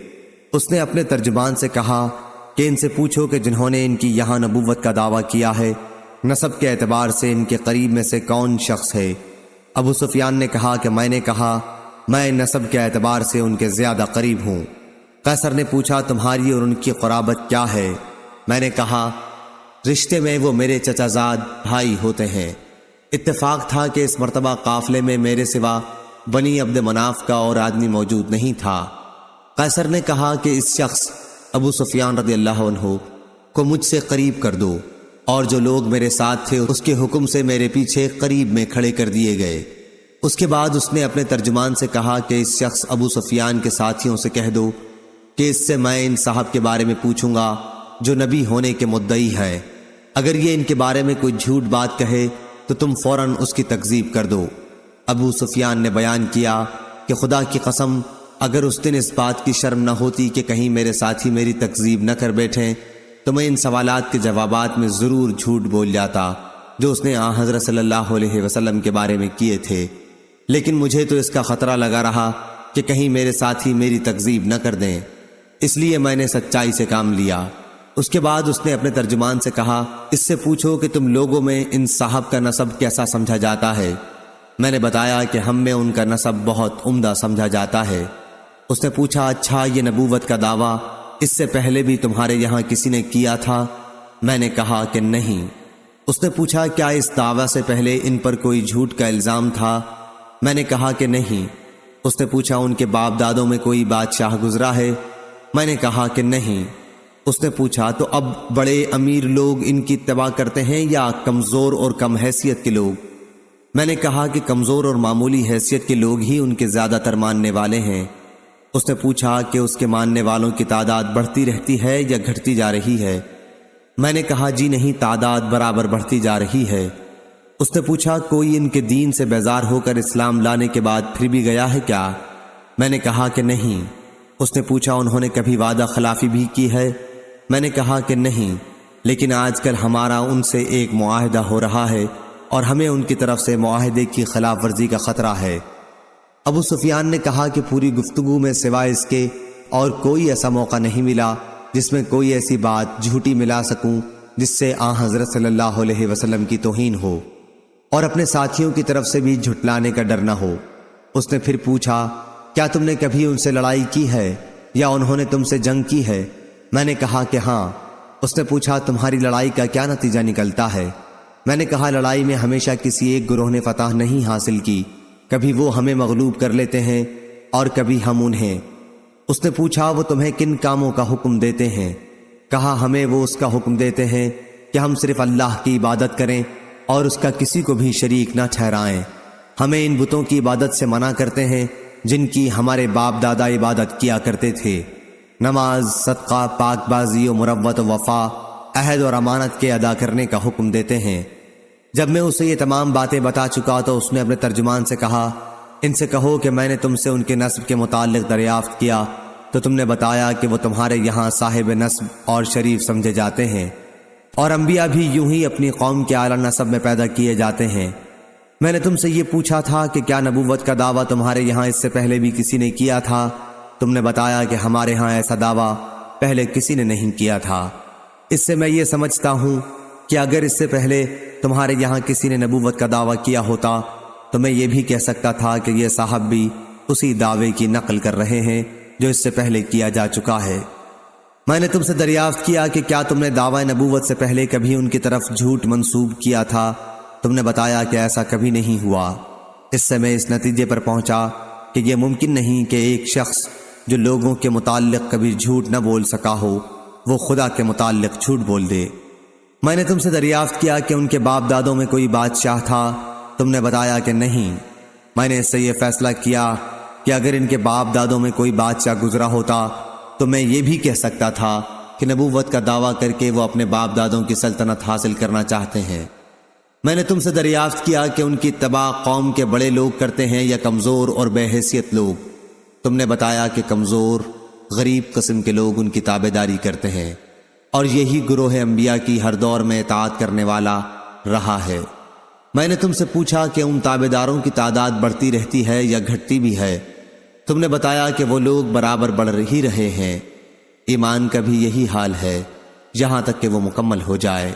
اس نے اپنے ترجمان سے کہا کہ ان سے پوچھو کہ جنہوں نے ان کی یہاں نبوت کا دعویٰ کیا ہے، نسب کے اعتبار سے ان کے قریب میں سے کون شخص ہے؟ ابو سفیان نے کہا کہ میں نے کہا میں نسب کے اعتبار سے ان کے زیادہ قریب ہوں۔ قیصر نے پوچھا تمہاری اور ان کی قرابت کیا ہے؟ میں نے کہا رشتے میں وہ میرے چچا زاد بھائی ہوتے ہیں۔ اتفاق تھا کہ اس مرتبہ قافلے میں میرے سوا بنی عبد مناف کا اور آدمی موجود نہیں تھا۔ قیصر نے کہا کہ اس شخص ابو سفیان رضی اللہ عنہ کو مجھ سے قریب کر دو، اور جو لوگ میرے ساتھ تھے اس کے حکم سے میرے پیچھے قریب میں کھڑے کر دیے گئے۔ اس کے بعد اس نے اپنے ترجمان سے کہا کہ اس شخص ابو سفیان کے ساتھیوں سے کہہ دو کہ اس سے میں ان صاحب کے بارے میں پوچھوں گا جو نبی ہونے کے مدعی ہے، اگر یہ ان کے بارے میں کوئی جھوٹ بات کہے تو تم فوراً اس کی تکذیب کر دو۔ ابو سفیان نے بیان کیا کہ خدا کی قسم اگر اس دن اس بات کی شرم نہ ہوتی کہ کہیں میرے ساتھی میری تکذیب نہ کر بیٹھیں تو میں ان سوالات کے جوابات میں ضرور جھوٹ بول جاتا جو اس نے حضرت صلی اللہ علیہ وسلم کے بارے میں کیے تھے، لیکن مجھے تو اس کا خطرہ لگا رہا کہ کہیں میرے ساتھی میری تکذیب نہ کر دیں، اس لیے میں نے سچائی سے کام لیا۔ اس کے بعد اس نے اپنے ترجمان سے کہا، اس سے پوچھو کہ تم لوگوں میں ان صاحب کا نسب کیسا سمجھا جاتا ہے۔ میں نے بتایا کہ ہم میں ان کا نسب بہت عمدہ سمجھا جاتا ہے۔ اس نے پوچھا، اچھا یہ نبوت کا دعویٰ اس سے پہلے بھی تمہارے یہاں کسی نے کیا تھا؟ میں نے کہا کہ نہیں۔ اس نے پوچھا، کیا اس دعویٰ سے پہلے ان پر کوئی جھوٹ کا الزام تھا؟ میں نے کہا کہ نہیں۔ اس نے پوچھا، ان کے باپ دادوں میں کوئی بادشاہ گزرا ہے؟ میں نے کہا کہ نہیں۔ اس نے پوچھا، تو اب بڑے امیر لوگ ان کی اتباع کرتے ہیں یا کمزور اور کم حیثیت کے لوگ؟ میں نے کہا کہ کمزور اور معمولی حیثیت کے لوگ ہی ان کے زیادہ تر ماننے والے ہیں۔ اس نے پوچھا کہ اس کے ماننے والوں کی تعداد بڑھتی رہتی ہے یا گھٹتی جا رہی ہے؟ میں نے کہا جی نہیں، تعداد برابر بڑھتی جا رہی ہے۔ اس نے پوچھا، کوئی ان کے دین سے بیزار ہو کر اسلام لانے کے بعد پھر بھی گیا ہے کیا؟ میں نے کہا کہ نہیں۔ اس نے پوچھا، انہوں نے کبھی وعدہ خلافی بھی کی ہے؟ میں نے کہا کہ نہیں، لیکن آج کل ہمارا ان سے ایک معاہدہ ہو رہا ہے اور ہمیں ان کی طرف سے معاہدے کی خلاف ورزی کا خطرہ ہے۔ ابو سفیان نے کہا کہ پوری گفتگو میں سوائے اس کے اور کوئی ایسا موقع نہیں ملا جس میں کوئی ایسی بات جھوٹی ملا سکوں جس سے حضرت صلی اللہ علیہ وسلم کی توہین ہو اور اپنے ساتھیوں کی طرف سے بھی جھٹلانے کا ڈر نہ ہو۔ اس نے پھر پوچھا، کیا تم نے کبھی ان سے لڑائی کی ہے یا انہوں نے تم سے جنگ کی ہے؟ میں نے کہا کہ ہاں۔ اس نے پوچھا، تمہاری لڑائی کا کیا نتیجہ نکلتا ہے؟ میں نے کہا، لڑائی میں ہمیشہ کسی ایک گروہ نے فتح نہیں حاصل کی، کبھی وہ ہمیں مغلوب کر لیتے ہیں اور کبھی ہم انہیں۔ اس نے پوچھا، وہ تمہیں کن کاموں کا حکم دیتے ہیں؟ کہا، ہمیں وہ اس کا حکم دیتے ہیں کہ ہم صرف اللہ کی عبادت کریں اور اس کا کسی کو بھی شریک نہ ٹھہرائیں۔ ہمیں ان بتوں کی عبادت سے منع کرتے ہیں جن کی ہمارے باپ دادا عبادت کیا کرتے تھے۔ نماز، صدقہ، پاک بازی و مروت و وفا، عہد اور امانت کے ادا کرنے کا حکم دیتے ہیں۔ جب میں اسے یہ تمام باتیں بتا چکا تو اس نے اپنے ترجمان سے کہا، ان سے کہو کہ میں نے تم سے ان کے نسب کے متعلق دریافت کیا تو تم نے بتایا کہ وہ تمہارے یہاں صاحب نسب اور شریف سمجھے جاتے ہیں، اور انبیاء بھی یوں ہی اپنی قوم کے اعلیٰ نسب میں پیدا کیے جاتے ہیں۔ میں نے تم سے یہ پوچھا تھا کہ کیا نبوت کا دعویٰ تمہارے یہاں اس سے پہلے بھی کسی نے کیا تھا؟ تم نے بتایا کہ ہمارے ہاں ایسا دعویٰ پہلے کسی نے نہیں کیا تھا۔ اس سے میں یہ سمجھتا ہوں کہ اگر اس سے پہلے تمہارے یہاں کسی نے نبوت کا دعویٰ کیا ہوتا تو میں یہ بھی کہہ سکتا تھا کہ یہ صاحب بھی اسی دعوے کی نقل کر رہے ہیں جو اس سے پہلے کیا جا چکا ہے۔ میں نے تم سے دریافت کیا کہ کیا تم نے دعوی نبوت سے پہلے کبھی ان کی طرف جھوٹ منسوب کیا تھا؟ تم نے بتایا کہ ایسا کبھی نہیں ہوا۔ اس سے میں اس نتیجے پر پہنچا کہ یہ ممکن نہیں کہ ایک شخص جو لوگوں کے متعلق کبھی جھوٹ نہ بول سکا ہو وہ خدا کے متعلق جھوٹ بول دے۔ میں نے تم سے دریافت کیا کہ ان کے باپ دادوں میں کوئی بادشاہ تھا؟ تم نے بتایا کہ نہیں۔ میں نے اس سے یہ فیصلہ کیا کہ اگر ان کے باپ دادوں میں کوئی بادشاہ گزرا ہوتا تو میں یہ بھی کہہ سکتا تھا کہ نبوت کا دعویٰ کر کے وہ اپنے باپ دادوں کی سلطنت حاصل کرنا چاہتے ہیں۔ میں نے تم سے دریافت کیا کہ ان کی اتباع قوم کے بڑے لوگ کرتے ہیں یا کمزور اور بے حیثیت لوگ؟ تم نے بتایا کہ کمزور غریب قسم کے لوگ ان کی تابعداری کرتے ہیں، اور یہی گروہ انبیاء کی ہر دور میں اطاعت کرنے والا رہا ہے۔ میں نے تم سے پوچھا کہ ان تابعداروں کی تعداد بڑھتی رہتی ہے یا گھٹتی بھی ہے؟ تم نے بتایا کہ وہ لوگ برابر بڑھ ہی رہے ہیں۔ ایمان کا بھی یہی حال ہے یہاں تک کہ وہ مکمل ہو جائے۔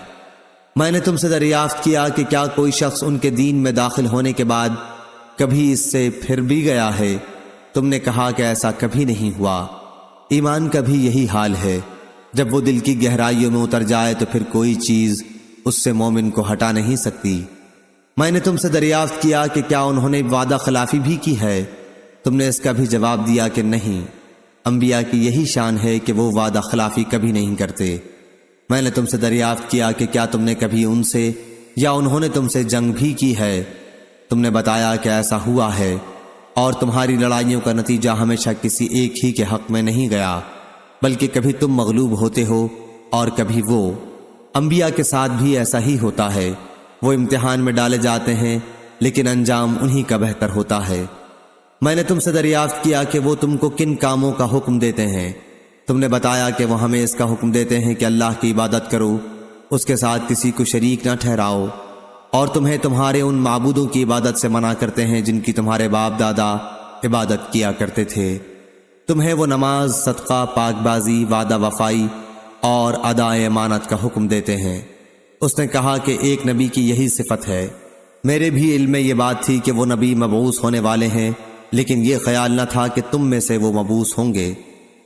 میں نے تم سے دریافت کیا کہ کیا کوئی شخص ان کے دین میں داخل ہونے کے بعد کبھی اس سے پھر بھی گیا ہے؟ تم نے کہا کہ ایسا کبھی نہیں ہوا۔ ایمان کا بھی یہی حال ہے، جب وہ دل کی گہرائیوں میں اتر جائے تو پھر کوئی چیز اس سے مومن کو ہٹا نہیں سکتی۔ میں نے تم سے دریافت کیا کہ کیا انہوں نے وعدہ خلافی بھی کی ہے؟ تم نے اس کا بھی جواب دیا کہ نہیں۔ انبیاء کی یہی شان ہے کہ وہ وعدہ خلافی کبھی نہیں کرتے۔ میں نے تم سے دریافت کیا کہ کیا تم نے کبھی ان سے یا انہوں نے تم سے جنگ بھی کی ہے؟ تم نے بتایا کہ ایسا ہوا ہے، اور تمہاری لڑائیوں کا نتیجہ ہمیشہ کسی ایک ہی کے حق میں نہیں گیا، بلکہ کبھی تم مغلوب ہوتے ہو اور کبھی وہ۔ انبیاء کے ساتھ بھی ایسا ہی ہوتا ہے، وہ امتحان میں ڈالے جاتے ہیں لیکن انجام انہی کا بہتر ہوتا ہے۔ میں نے تم سے دریافت کیا کہ وہ تم کو کن کاموں کا حکم دیتے ہیں؟ تم نے بتایا کہ وہ ہمیں اس کا حکم دیتے ہیں کہ اللہ کی عبادت کرو، اس کے ساتھ کسی کو شریک نہ ٹھہراؤ، اور تمہیں تمہارے ان معبودوں کی عبادت سے منع کرتے ہیں جن کی تمہارے باپ دادا عبادت کیا کرتے تھے۔ تمہیں وہ نماز، صدقہ، پاک بازی، وعدہ وفائی اور ادائے امانت کا حکم دیتے ہیں۔ اس نے کہا کہ ایک نبی کی یہی صفت ہے۔ میرے بھی علم میں یہ بات تھی کہ وہ نبی مبعوث ہونے والے ہیں، لیکن یہ خیال نہ تھا کہ تم میں سے وہ مبعوث ہوں گے۔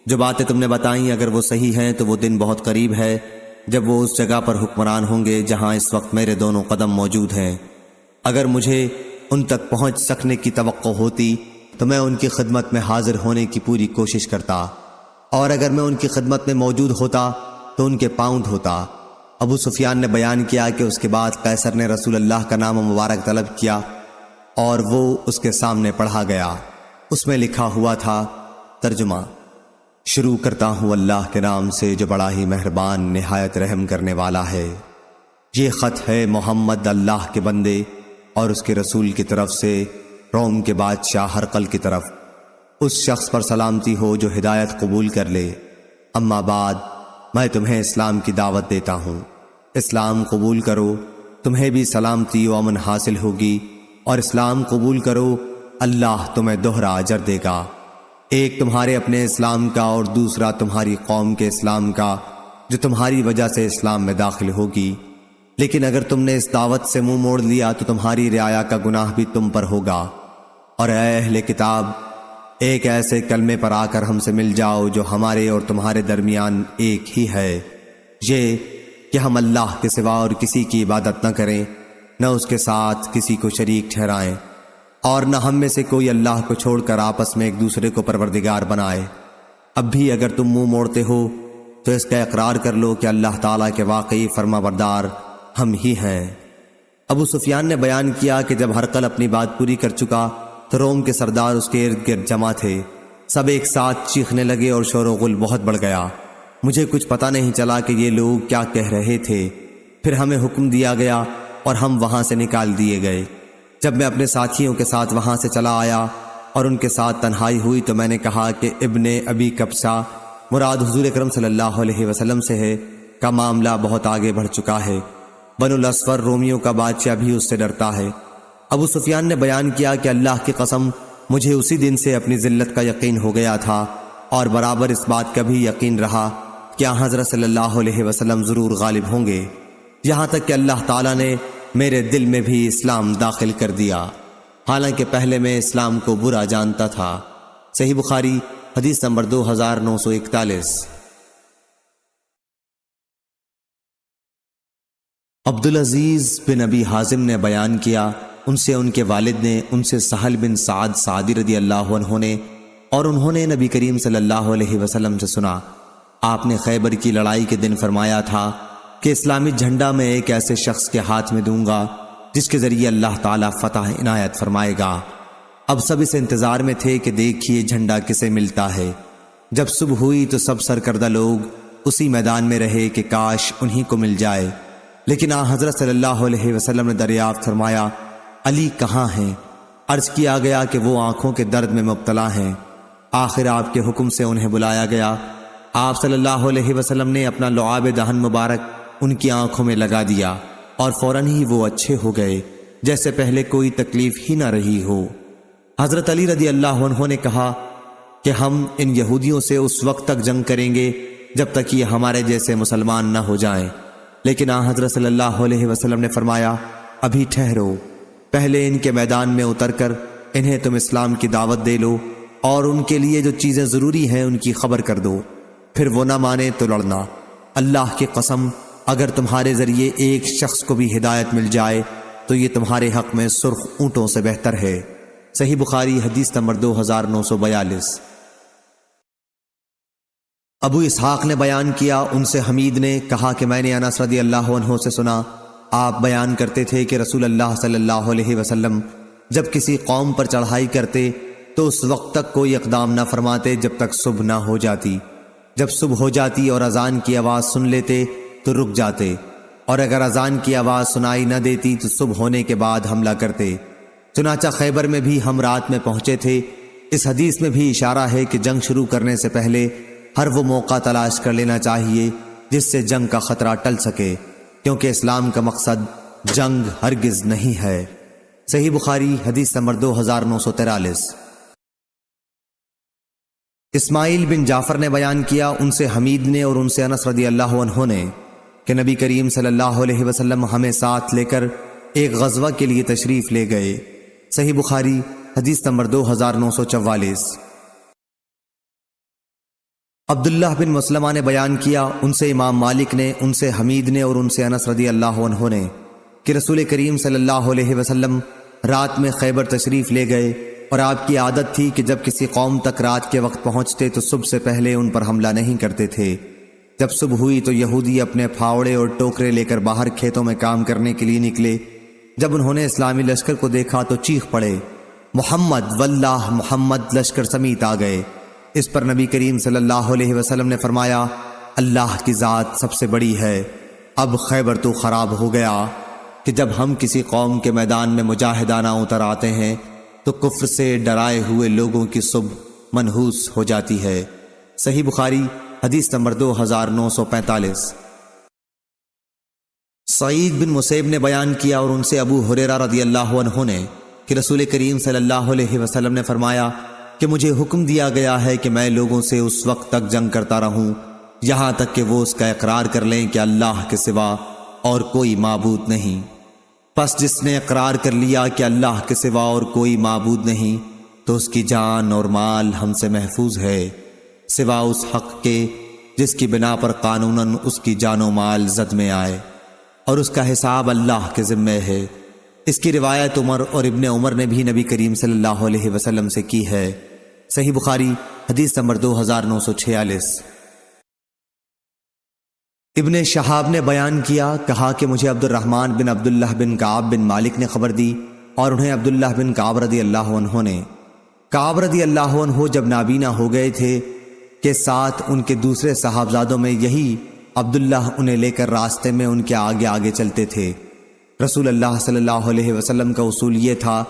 جو باتیں تم نے بتائیں اگر وہ صحیح ہیں تو وہ دن بہت قریب ہے جب وہ اس جگہ پر حکمران ہوں گے جہاں اس وقت میرے دونوں قدم موجود ہیں۔ اگر مجھے ان تک پہنچ سکنے کی توقع ہوتی تو میں ان کی خدمت میں حاضر ہونے کی پوری کوشش کرتا، اور اگر میں ان کی خدمت میں موجود ہوتا تو ان کے پاؤں دھوتا۔ ابو سفیان نے بیان کیا کہ اس کے بعد قیصر نے رسول اللہ کا نام مبارک طلب کیا اور وہ اس کے سامنے پڑھا گیا۔ اس میں لکھا ہوا تھا، ترجمہ: شروع کرتا ہوں اللہ کے نام سے جو بڑا ہی مہربان نہایت رحم کرنے والا ہے۔ یہ خط ہے محمد اللہ کے بندے اور اس کے رسول کی طرف سے روم کے بادشاہ ہرقل کی طرف۔ اس شخص پر سلامتی ہو جو ہدایت قبول کر لے۔ اما بعد، میں تمہیں اسلام کی دعوت دیتا ہوں۔ اسلام قبول کرو، تمہیں بھی سلامتی و امن حاصل ہوگی، اور اسلام قبول کرو، اللہ تمہیں دوہرا اجر دے گا، ایک تمہارے اپنے اسلام کا اور دوسرا تمہاری قوم کے اسلام کا جو تمہاری وجہ سے اسلام میں داخل ہوگی۔ لیکن اگر تم نے اس دعوت سے منہ موڑ لیا تو تمہاری رعایا کا گناہ بھی تم پر ہوگا۔ اور اے اہل کتاب، ایک ایسے کلمے پر آ کر ہم سے مل جاؤ جو ہمارے اور تمہارے درمیان ایک ہی ہے، یہ کہ ہم اللہ کے سوا اور کسی کی عبادت نہ کریں، نہ اس کے ساتھ کسی کو شریک ٹھہرائیں، اور نہ ہم میں سے کوئی اللہ کو چھوڑ کر آپس میں ایک دوسرے کو پروردگار بنائے۔ اب بھی اگر تم منہ موڑتے ہو تو اس کا اقرار کر لو کہ اللہ تعالیٰ کے واقعی فرما بردار ہم ہی ہیں۔ ابو سفیان نے بیان کیا کہ جب ہرقل اپنی بات پوری کر چکا تو روم کے سردار اس کے ارد گرد جمع تھے۔ سب ایک ساتھ چیخنے لگے اور شور و غل بہت بڑھ گیا۔ مجھے کچھ پتہ نہیں چلا کہ یہ لوگ کیا کہہ رہے تھے۔ پھر ہمیں حکم دیا گیا اور ہم وہاں سے نکال دیے گئے۔ جب میں اپنے ساتھیوں کے ساتھ وہاں سے چلا آیا اور ان کے ساتھ تنہائی ہوئی تو میں نے کہا کہ ابن ابی کبشہ مراد حضور اکرم صلی اللہ علیہ وسلم سے ہے، کا معاملہ بہت آگے بڑھ چکا ہے۔ بنو الاسفر رومیوں کا بادشاہ بھی اس سے ڈرتا ہے۔ ابو سفیان نے بیان کیا کہ اللہ کی قسم مجھے اسی دن سے اپنی ذلت کا یقین ہو گیا تھا، اور برابر اس بات کا بھی یقین رہا کہ حضرت صلی اللہ علیہ وسلم ضرور غالب ہوں گے، یہاں تک کہ اللہ تعالیٰ نے میرے دل میں بھی اسلام داخل کر دیا، حالانکہ پہلے میں اسلام کو برا جانتا تھا۔ صحیح بخاری حدیث نمبر 2941۔ عبدالعزیز بن ابی حازم نے بیان کیا، ان سے ان کے والد نے، ان سے سہل بن سعد سعدی رضی اللہ عنہ نے، اور انہوں نے نبی کریم صلی اللہ علیہ وسلم سے سنا، آپ نے خیبر کی لڑائی کے دن فرمایا تھا کہ اسلامی جھنڈا میں ایک ایسے شخص کے ہاتھ میں دوں گا جس کے ذریعے اللہ تعالیٰ فتح عنایت فرمائے گا۔ اب سب اس انتظار میں تھے کہ دیکھیے جھنڈا کسے ملتا ہے۔ جب صبح ہوئی تو سب سرکردہ لوگ اسی میدان میں رہے کہ کاش انہی کو مل جائے، لیکن حضرت صلی اللہ علیہ وسلم نے دریافت فرمایا، علی کہاں ہیں؟ عرض کیا گیا کہ وہ آنکھوں کے درد میں مبتلا ہیں۔ آخر آپ کے حکم سے انہیں بلایا گیا۔ آپ صلی اللہ علیہ وسلم نے اپنا لعاب دہن مبارک ان کی آنکھوں میں لگا دیا اور فوراً ہی وہ اچھے ہو گئے جیسے پہلے کوئی تکلیف ہی نہ رہی ہو۔ حضرت علی رضی اللہ عنہ نے کہا کہ ہم ان یہودیوں سے اس وقت تک جنگ کریں گے جب تک یہ ہمارے جیسے مسلمان نہ ہو جائیں، لیکن حضرت صلی اللہ علیہ وسلم نے فرمایا، ابھی ٹھہرو، پہلے ان کے میدان میں اتر کر انہیں تم اسلام کی دعوت دے لو اور ان کے لیے جو چیزیں ضروری ہیں ان کی خبر کر دو، پھر وہ نہ مانے تو لڑنا۔ اللہ کی قسم اگر تمہارے ذریعے ایک شخص کو بھی ہدایت مل جائے تو یہ تمہارے حق میں سرخ اونٹوں سے بہتر ہے۔ صحیح بخاری حدیث نمبر 2942۔ ابو اسحاق نے بیان کیا، ان سے حمید نے کہا کہ میں نے انس رضی اللہ عنہ سے سنا، آپ بیان کرتے تھے کہ رسول اللہ صلی اللہ علیہ وسلم جب کسی قوم پر چڑھائی کرتے تو اس وقت تک کوئی اقدام نہ فرماتے جب تک صبح نہ ہو جاتی، جب صبح ہو جاتی اور اذان کی آواز سن لیتے تو رک جاتے، اور اگر اذان کی آواز سنائی نہ دیتی تو صبح ہونے کے بعد حملہ کرتے۔ چنانچہ خیبر میں بھی ہم رات میں پہنچے تھے۔ اس حدیث میں بھی اشارہ ہے کہ جنگ شروع کرنے سے پہلے ہر وہ موقع تلاش کر لینا چاہیے جس سے جنگ کا خطرہ ٹل سکے، کیونکہ اسلام کا مقصد جنگ ہرگز نہیں ہے۔ صحیح بخاری حدیث نمبر 2943۔ اسماعیل بن جعفر نے بیان کیا، ان سے حمید نے اور ان سے انس رضی اللہ عنہ نے کہ نبی کریم صلی اللہ علیہ وسلم ہمیں ساتھ لے کر ایک غزوہ کے لیے تشریف لے گئے۔ صحیح بخاری حدیث نمبر 2944۔ عبداللہ بن مسلمہ نے بیان کیا، ان سے امام مالک نے، ان سے حمید نے اور ان سے انس رضی اللہ عنہ نے کہ رسول کریم صلی اللہ علیہ وسلم رات میں خیبر تشریف لے گئے، اور آپ کی عادت تھی کہ جب کسی قوم تک رات کے وقت پہنچتے تو صبح سے پہلے ان پر حملہ نہیں کرتے تھے۔ جب صبح ہوئی تو یہودی اپنے پھاوڑے اور ٹوکرے لے کر باہر کھیتوں میں کام کرنے کے لیے نکلے۔ جب انہوں نے اسلامی لشکر کو دیکھا تو چیخ پڑے، محمد واللہ، محمد لشکر سمیت آ گئے۔ اس پر نبی کریم صلی اللہ علیہ وسلم نے فرمایا، اللہ کی ذات سب سے بڑی ہے، اب خیبر تو خراب ہو گیا کہ جب ہم کسی قوم کے میدان میں مجاہدانہ اتر آتے ہیں تو کفر سے ڈرائے ہوئے لوگوں کی صبح منحوس ہو جاتی ہے۔ صحیح بخاری حدیث نمبر 2945۔ سعید بن مسیب نے بیان کیا اور ان سے ابو ہریرہ رضی اللہ عنہ نے کہ رسول کریم صلی اللہ علیہ وسلم نے فرمایا کہ مجھے حکم دیا گیا ہے کہ میں لوگوں سے اس وقت تک جنگ کرتا رہوں یہاں تک کہ وہ اس کا اقرار کر لیں کہ اللہ کے سوا اور کوئی معبود نہیں۔ پس جس نے اقرار کر لیا کہ اللہ کے سوا اور کوئی معبود نہیں تو اس کی جان اور مال ہم سے محفوظ ہے، سوا اس حق کے جس کی بنا پر قانوناً اس کی جان و مال زد میں آئے، اور اس کا حساب اللہ کے ذمے ہے۔ اس کی روایت عمر اور ابن عمر نے بھی نبی کریم صلی اللہ علیہ وسلم سے کی ہے۔ صحیح بخاری حدیث نمبر 2946۔ ابن شہاب نے بیان کیا، کہا کہ مجھے عبد الرحمن بن عبداللہ بن کعب بن مالک نے خبر دی، اور انہیں عبداللہ بن کعب رضی اللہ عنہ نے۔ کعب رضی اللہ عنہ جب نابینا ہو گئے تھے کہ ساتھ ان کے دوسرے صاحبزادوں میں یہی عبداللہ انہیں لے کر راستے میں ان کے آگے آگے چلتے تھے۔ رسول اللہ صلی اللہ علیہ وسلم کا اصول یہ تھا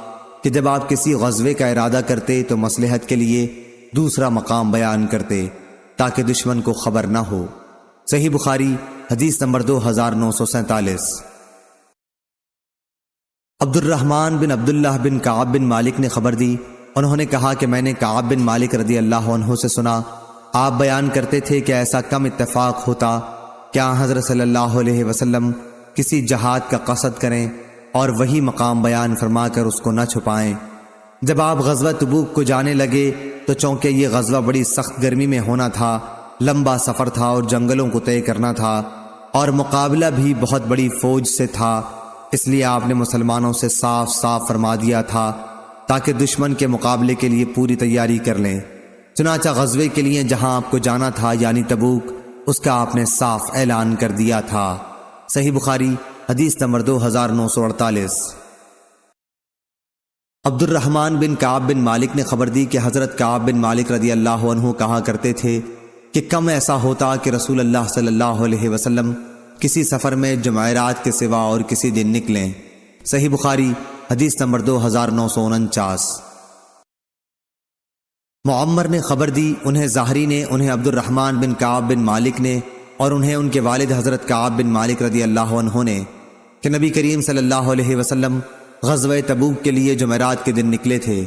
کہ جب آپ کسی غزوے کا ارادہ کرتے تو مصلحت کے لیے دوسرا مقام بیان کرتے تاکہ دشمن کو خبر نہ ہو۔ صحیح بخاری حدیث نمبر 2947۔ عبد الرحمن بن عبداللہ بن کعب بن مالک نے خبر دی، انہوں نے کہا کہ میں نے کعب بن مالک رضی اللہ عنہ سے سنا، آپ بیان کرتے تھے کہ ایسا کم اتفاق ہوتا کیا حضرت صلی اللہ علیہ وسلم کسی جہاد کا قصد کریں اور وہی مقام بیان فرما کر اس کو نہ چھپائیں۔ جب آپ غزوہ تبوک کو جانے لگے تو چونکہ یہ غزوہ بڑی سخت گرمی میں ہونا تھا، لمبا سفر تھا اور جنگلوں کو طے کرنا تھا، اور مقابلہ بھی بہت بڑی فوج سے تھا، اس لیے آپ نے مسلمانوں سے صاف صاف فرما دیا تھا تاکہ دشمن کے مقابلے کے لیے پوری تیاری کر لیں۔ چنانچہ غزوے کے لیے جہاں آپ کو جانا تھا یعنی تبوک، اس کا آپ نے صاف اعلان کر دیا تھا۔ صحیح بخاری حدیث نمبر 2948۔ عبد الرحمن بن کعب بن مالک نے خبر دی کہ حضرت کعب بن مالک رضی اللہ عنہ کہا کرتے تھے کہ کم ایسا ہوتا کہ رسول اللہ صلی اللہ علیہ وسلم کسی سفر میں جمعرات کے سوا اور کسی دن نکلیں۔ صحیح بخاری حدیث نمبر 2949۔ معمر نے خبر دی، انہیں ظاہری نے، انہیں عبد الرحمن بن کعب بن مالک نے، اور انہیں ان کے والد حضرت کعب بن مالک رضی اللہ عنہ نے کہ نبی کریم صلی اللہ علیہ وسلم غزوہ تبوک کے لیے جمعرات کے دن نکلے تھے۔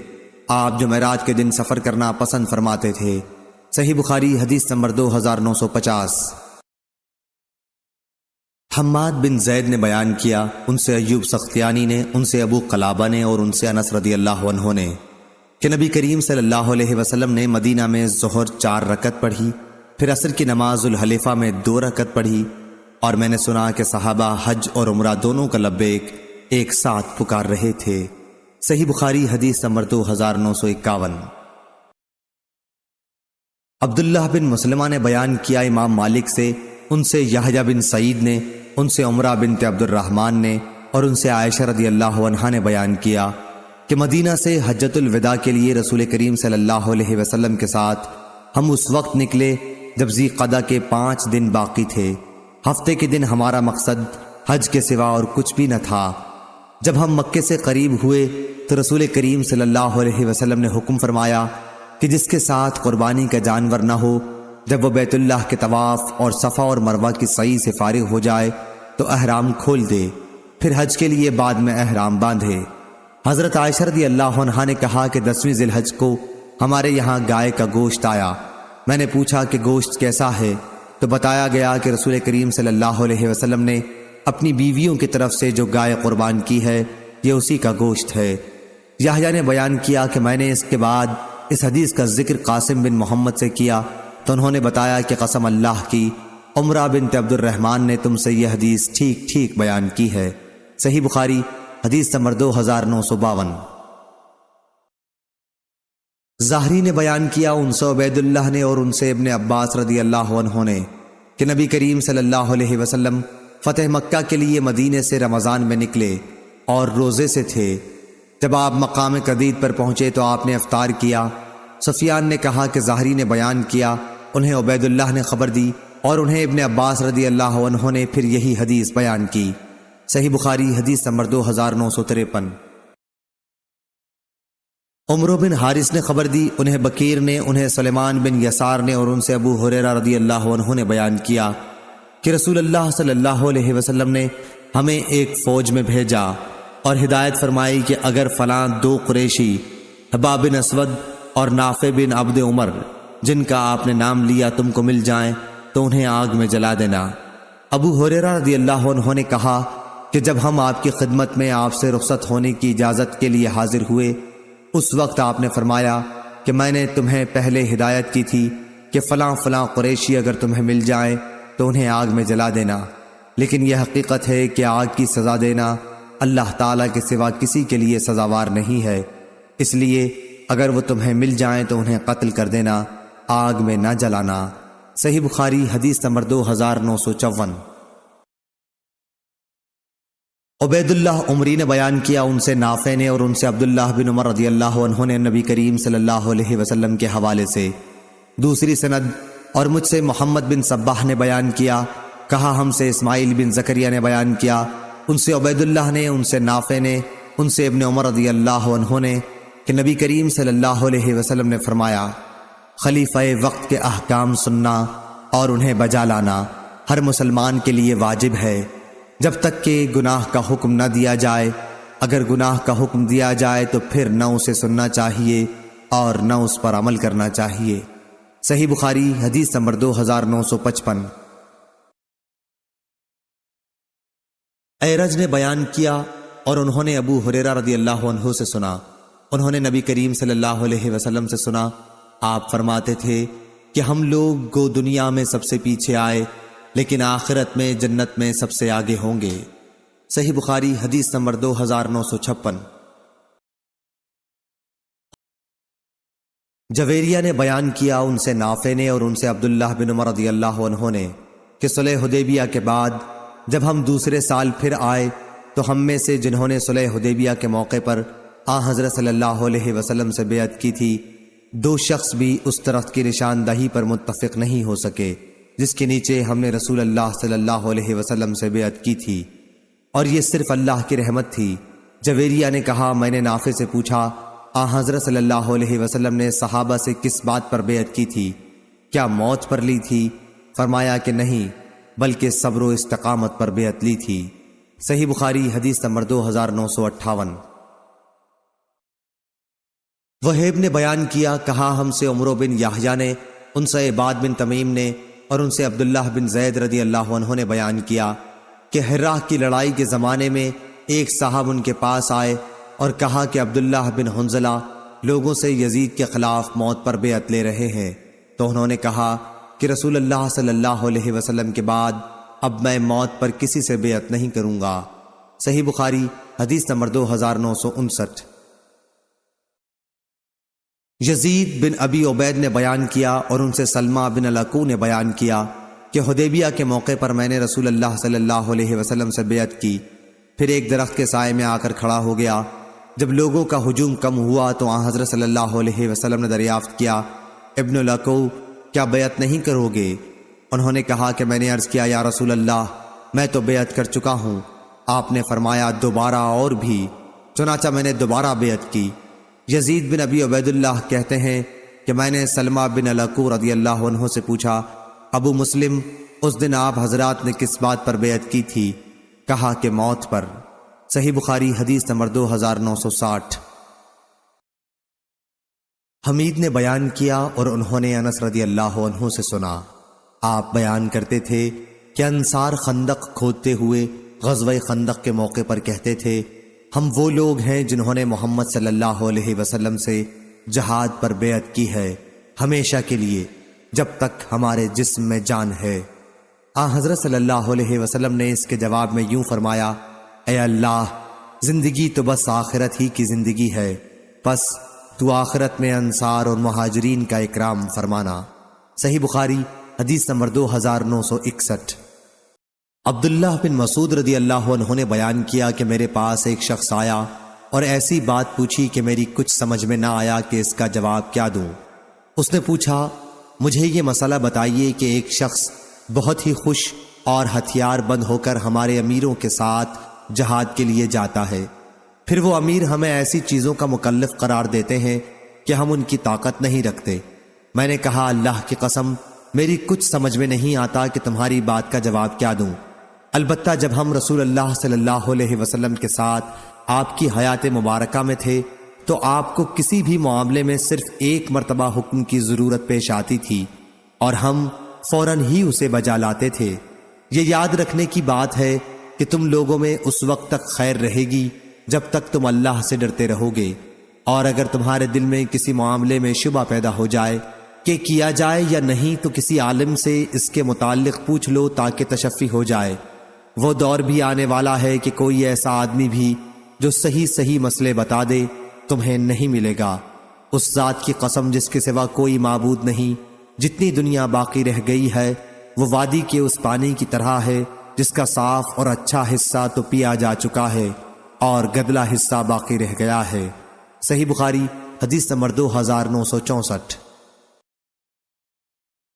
آپ جمعرات کے دن سفر کرنا پسند فرماتے تھے۔ صحیح بخاری حدیث نمبر 2950۔ حماد بن زید نے بیان کیا، ان سے ایوب سختیانی نے، ان سے ابو قلابہ نے، اور ان سے انس رضی اللہ عنہ نے کہ نبی کریم صلی اللہ علیہ وسلم نے مدینہ میں ظہر 4 رکعت پڑھی، پھر عصر کی نماز الحلیفہ میں 2 رکعت پڑھی، اور میں نے سنا کہ صحابہ حج اور عمرہ دونوں کا لبیک ایک ساتھ پکار رہے تھے۔ صحیح بخاری حدیث نمبر 2951۔ عبداللہ بن مسلمہ نے بیان کیا امام مالک سے، ان سے یحییٰ بن سعید نے، ان سے عمرہ بنت عبد الرحمن نے، اور ان سے عائشہ رضی اللہ عنہا نے بیان کیا کہ مدینہ سے حجۃ الوداع کے لیے رسول کریم صلی اللہ علیہ وسلم کے ساتھ ہم اس وقت نکلے جب ذی قعدہ کے 5 دن باقی تھے۔ ہفتے کے دن ہمارا مقصد حج کے سوا اور کچھ بھی نہ تھا۔ جب ہم مکے سے قریب ہوئے تو رسول کریم صلی اللہ علیہ وسلم نے حکم فرمایا کہ جس کے ساتھ قربانی کا جانور نہ ہو، جب وہ بیت اللہ کے طواف اور صفا اور مروہ کی سعی سے فارغ ہو جائے تو احرام کھول دے، پھر حج کے لیے بعد میں احرام باندھے۔ حضرت عائشہ رضی اللہ عنہا نے کہا کہ 10ویں ذی الحج کو ہمارے یہاں گائے کا گوشت آیا۔ میں نے پوچھا کہ گوشت کیسا ہے، تو بتایا گیا کہ رسول کریم صلی اللہ علیہ وسلم نے اپنی بیویوں کی طرف سے جو گائے قربان کی ہے یہ اسی کا گوشت ہے۔ یحییٰ نے بیان کیا کہ میں نے اس کے بعد اس حدیث کا ذکر قاسم بن محمد سے کیا تو انہوں نے بتایا کہ قسم اللہ کی، عمرہ بنت عبد الرحمن نے تم سے یہ حدیث ٹھیک ٹھیک بیان کی ہے۔ صحیح بخاری حدیث نمبر 2952۔ ظاہری نے بیان کیا ان سے عبید اللہ نے اور ان سے ابن عباس رضی اللہ عنہ نے کہ نبی کریم صلی اللہ علیہ وسلم فتح مکہ کے لیے مدینے سے رمضان میں نکلے اور روزے سے تھے۔ جب آپ مقام قدید پر پہنچے تو آپ نے افطار کیا۔ سفیان نے کہا کہ ظاہری نے بیان کیا، انہیں عبید اللہ نے خبر دی اور انہیں ابن عباس رضی اللہ عنہ نے پھر یہی حدیث بیان کی۔ صحیح بخاری حدیث نمبر 2953۔ عمرو بن حارث نے خبر دی، انہیں بکیر نے، انہیں سلیمان بن یسار نے اور ان سے ابو ہریرہ رضی اللہ عنہ نے بیان کیا کہ رسول اللہ صلی اللہ علیہ وسلم نے ہمیں ایک فوج میں بھیجا اور ہدایت فرمائی کہ اگر فلاں 2 قریشی حباب بن اسود اور نافع بن عبد عمر جن کا آپ نے نام لیا تم کو مل جائیں تو انہیں آگ میں جلا دینا۔ ابو ہریرہ رضی اللہ عنہ نے کہا کہ جب ہم آپ کی خدمت میں آپ سے رخصت ہونے کی اجازت کے لیے حاضر ہوئے اس وقت آپ نے فرمایا کہ میں نے تمہیں پہلے ہدایت کی تھی کہ فلاں فلاں قریشی اگر تمہیں مل جائیں تو انہیں آگ میں جلا دینا، لیکن یہ حقیقت ہے کہ آگ کی سزا دینا اللہ تعالیٰ کے سوا کسی کے لیے سزاوار نہیں ہے، اس لیے اگر وہ تمہیں مل جائیں تو انہیں قتل کر دینا، آگ میں نہ جلانا۔ صحیح بخاری حدیث نمبر 2954۔ عبید اللہ عمری نے بیان کیا ان سے نافع نے اور ان سے عبداللہ بن عمر رضی اللہ عنہ نے نبی کریم صلی اللہ علیہ وسلم کے حوالے سے دوسری سند، اور مجھ سے محمد بن صباح نے بیان کیا، کہا ہم سے اسماعیل بن زکریا نے بیان کیا، ان سے عبید اللہ نے، ان سے نافع نے، ان سے ابن عمر رضی اللہ عنہ نے کہ نبی کریم صلی اللہ علیہ وسلم نے فرمایا خلیفہ وقت کے احکام سننا اور انہیں بجا لانا ہر مسلمان کے لیے واجب ہے جب تک کہ گناہ کا حکم نہ دیا جائے۔ اگر گناہ کا حکم دیا جائے تو پھر نہ اسے سننا چاہیے اور نہ اس پر عمل کرنا چاہیے۔ صحیح بخاری حدیث نمبر 2955۔ ایرج نے بیان کیا اور انہوں نے ابو ہریرہ رضی اللہ عنہ سے سنا، انہوں نے نبی کریم صلی اللہ علیہ وسلم سے سنا، آپ فرماتے تھے کہ ہم لوگ گو دنیا میں سب سے پیچھے آئے لیکن آخرت میں جنت میں سب سے آگے ہوں گے۔ صحیح بخاری حدیث نمبر 2956۔ جویریہ نے بیان کیا ان سے نافع نے اور ان سے عبداللہ بن عمر رضی اللہ عنہ نے کہ صلح حدیبیہ کے بعد جب ہم دوسرے سال پھر آئے تو ہم میں سے جنہوں نے صلح حدیبیہ کے موقع پر حضرت صلی اللہ علیہ وسلم سے بیعت کی تھی 2 شخص بھی اس درخت کی نشاندہی پر متفق نہیں ہو سکے جس کے نیچے ہم نے رسول اللہ صلی اللہ علیہ وسلم سے بیعت کی تھی، اور یہ صرف اللہ کی رحمت تھی۔ جویریہ نے کہا میں نے نافع سے پوچھا حضرت صلی اللہ علیہ وسلم نے صحابہ سے کس بات پر بیعت کی تھی؟ کیا موت پر لی تھی؟ فرمایا کہ نہیں بلکہ صبر و استقامت پر بیعت لی تھی۔ صحیح بخاری حدیث نمبر 2958۔ وہیب نے بیان کیا، کہا ہم سے عمرو بن یحییٰ نے، ان سے عباد بن تمیم نے اور ان سے عبداللہ بن زید رضی اللہ عنہ نے بیان کیا کہ ہراہ کی لڑائی کے زمانے میں ایک صاحب ان کے پاس آئے اور کہا کہ عبداللہ بن حنظلہ لوگوں سے یزید کے خلاف موت پر بیعت لے رہے ہیں، تو انہوں نے کہا کہ رسول اللہ صلی اللہ علیہ وسلم کے بعد اب میں موت پر کسی سے بیعت نہیں کروں گا۔ صحیح بخاری حدیث نمبر 2959۔ یزید بن ابی عبید نے بیان کیا اور ان سے سلمہ بن الاکوع نے بیان کیا کہ حدیبیہ کے موقع پر میں نے رسول اللہ صلی اللہ علیہ وسلم سے بیعت کی، پھر ایک درخت کے سائے میں آ کر کھڑا ہو گیا۔ جب لوگوں کا ہجوم کم ہوا تو حضرت صلی اللہ علیہ وسلم نے دریافت کیا ابن الاکوع کیا بیعت نہیں کرو گے؟ انہوں نے کہا کہ میں نے عرض کیا یا رسول اللہ میں تو بیعت کر چکا ہوں۔ آپ نے فرمایا دوبارہ اور بھی، چنانچہ میں نے دوبارہ بیعت کی۔ یزید بن ابی عبید اللہ کہتے ہیں کہ میں نے سلمہ بن الاکوع رضی اللہ عنہ سے پوچھا ابو مسلم اس دن آپ حضرات نے کس بات پر بیعت کی تھی؟ کہا کہ موت پر۔ صحیح بخاری حدیث نمبر 2960۔ حمید نے بیان کیا اور انہوں نے انس رضی اللہ عنہ سے سنا، آپ بیان کرتے تھے کہ انصار خندق کھودتے ہوئے غزوہ خندق کے موقع پر کہتے تھے ہم وہ لوگ ہیں جنہوں نے محمد صلی اللہ علیہ وسلم سے جہاد پر بیعت کی ہے ہمیشہ کے لیے جب تک ہمارے جسم میں جان ہے۔ حضرت صلی اللہ علیہ وسلم نے اس کے جواب میں یوں فرمایا، اے اللہ زندگی تو بس آخرت ہی کی زندگی ہے، بس تو آخرت میں انصار اور مہاجرین کا اکرام فرمانا۔ صحیح بخاری حدیث نمبر 2961۔ عبداللہ بن مسعود رضی اللہ عنہ نے بیان کیا کہ میرے پاس ایک شخص آیا اور ایسی بات پوچھی کہ میری کچھ سمجھ میں نہ آیا کہ اس کا جواب کیا دوں۔ اس نے پوچھا مجھے یہ مسئلہ بتائیے کہ ایک شخص بہت ہی خوش اور ہتھیار بند ہو کر ہمارے امیروں کے ساتھ جہاد کے لیے جاتا ہے، پھر وہ امیر ہمیں ایسی چیزوں کا مکلف قرار دیتے ہیں کہ ہم ان کی طاقت نہیں رکھتے۔ میں نے کہا اللہ کی قسم میری کچھ سمجھ میں نہیں آتا کہ تمہاری بات کا جواب کیا دوں، البتہ جب ہم رسول اللہ صلی اللہ علیہ وسلم کے ساتھ آپ کی حیات مبارکہ میں تھے تو آپ کو کسی بھی معاملے میں صرف ایک مرتبہ حکم کی ضرورت پیش آتی تھی اور ہم فوراً ہی اسے بجا لاتے تھے۔ یہ یاد رکھنے کی بات ہے کہ تم لوگوں میں اس وقت تک خیر رہے گی جب تک تم اللہ سے ڈرتے رہو گے، اور اگر تمہارے دل میں کسی معاملے میں شبہ پیدا ہو جائے کہ کیا جائے یا نہیں تو کسی عالم سے اس کے متعلق پوچھ لو تاکہ تشفی ہو جائے۔ وہ دور بھی آنے والا ہے کہ کوئی ایسا آدمی بھی جو صحیح مسئلے بتا دے تمہیں نہیں ملے گا۔ اس ذات کی قسم جس کے سوا کوئی معبود نہیں، جتنی دنیا باقی رہ گئی ہے وہ وادی کے اس پانی کی طرح ہے جس کا صاف اور اچھا حصہ تو پیا جا چکا ہے اور گدلا حصہ باقی رہ گیا ہے۔ صحیح بخاری حدیث نمبر 2964۔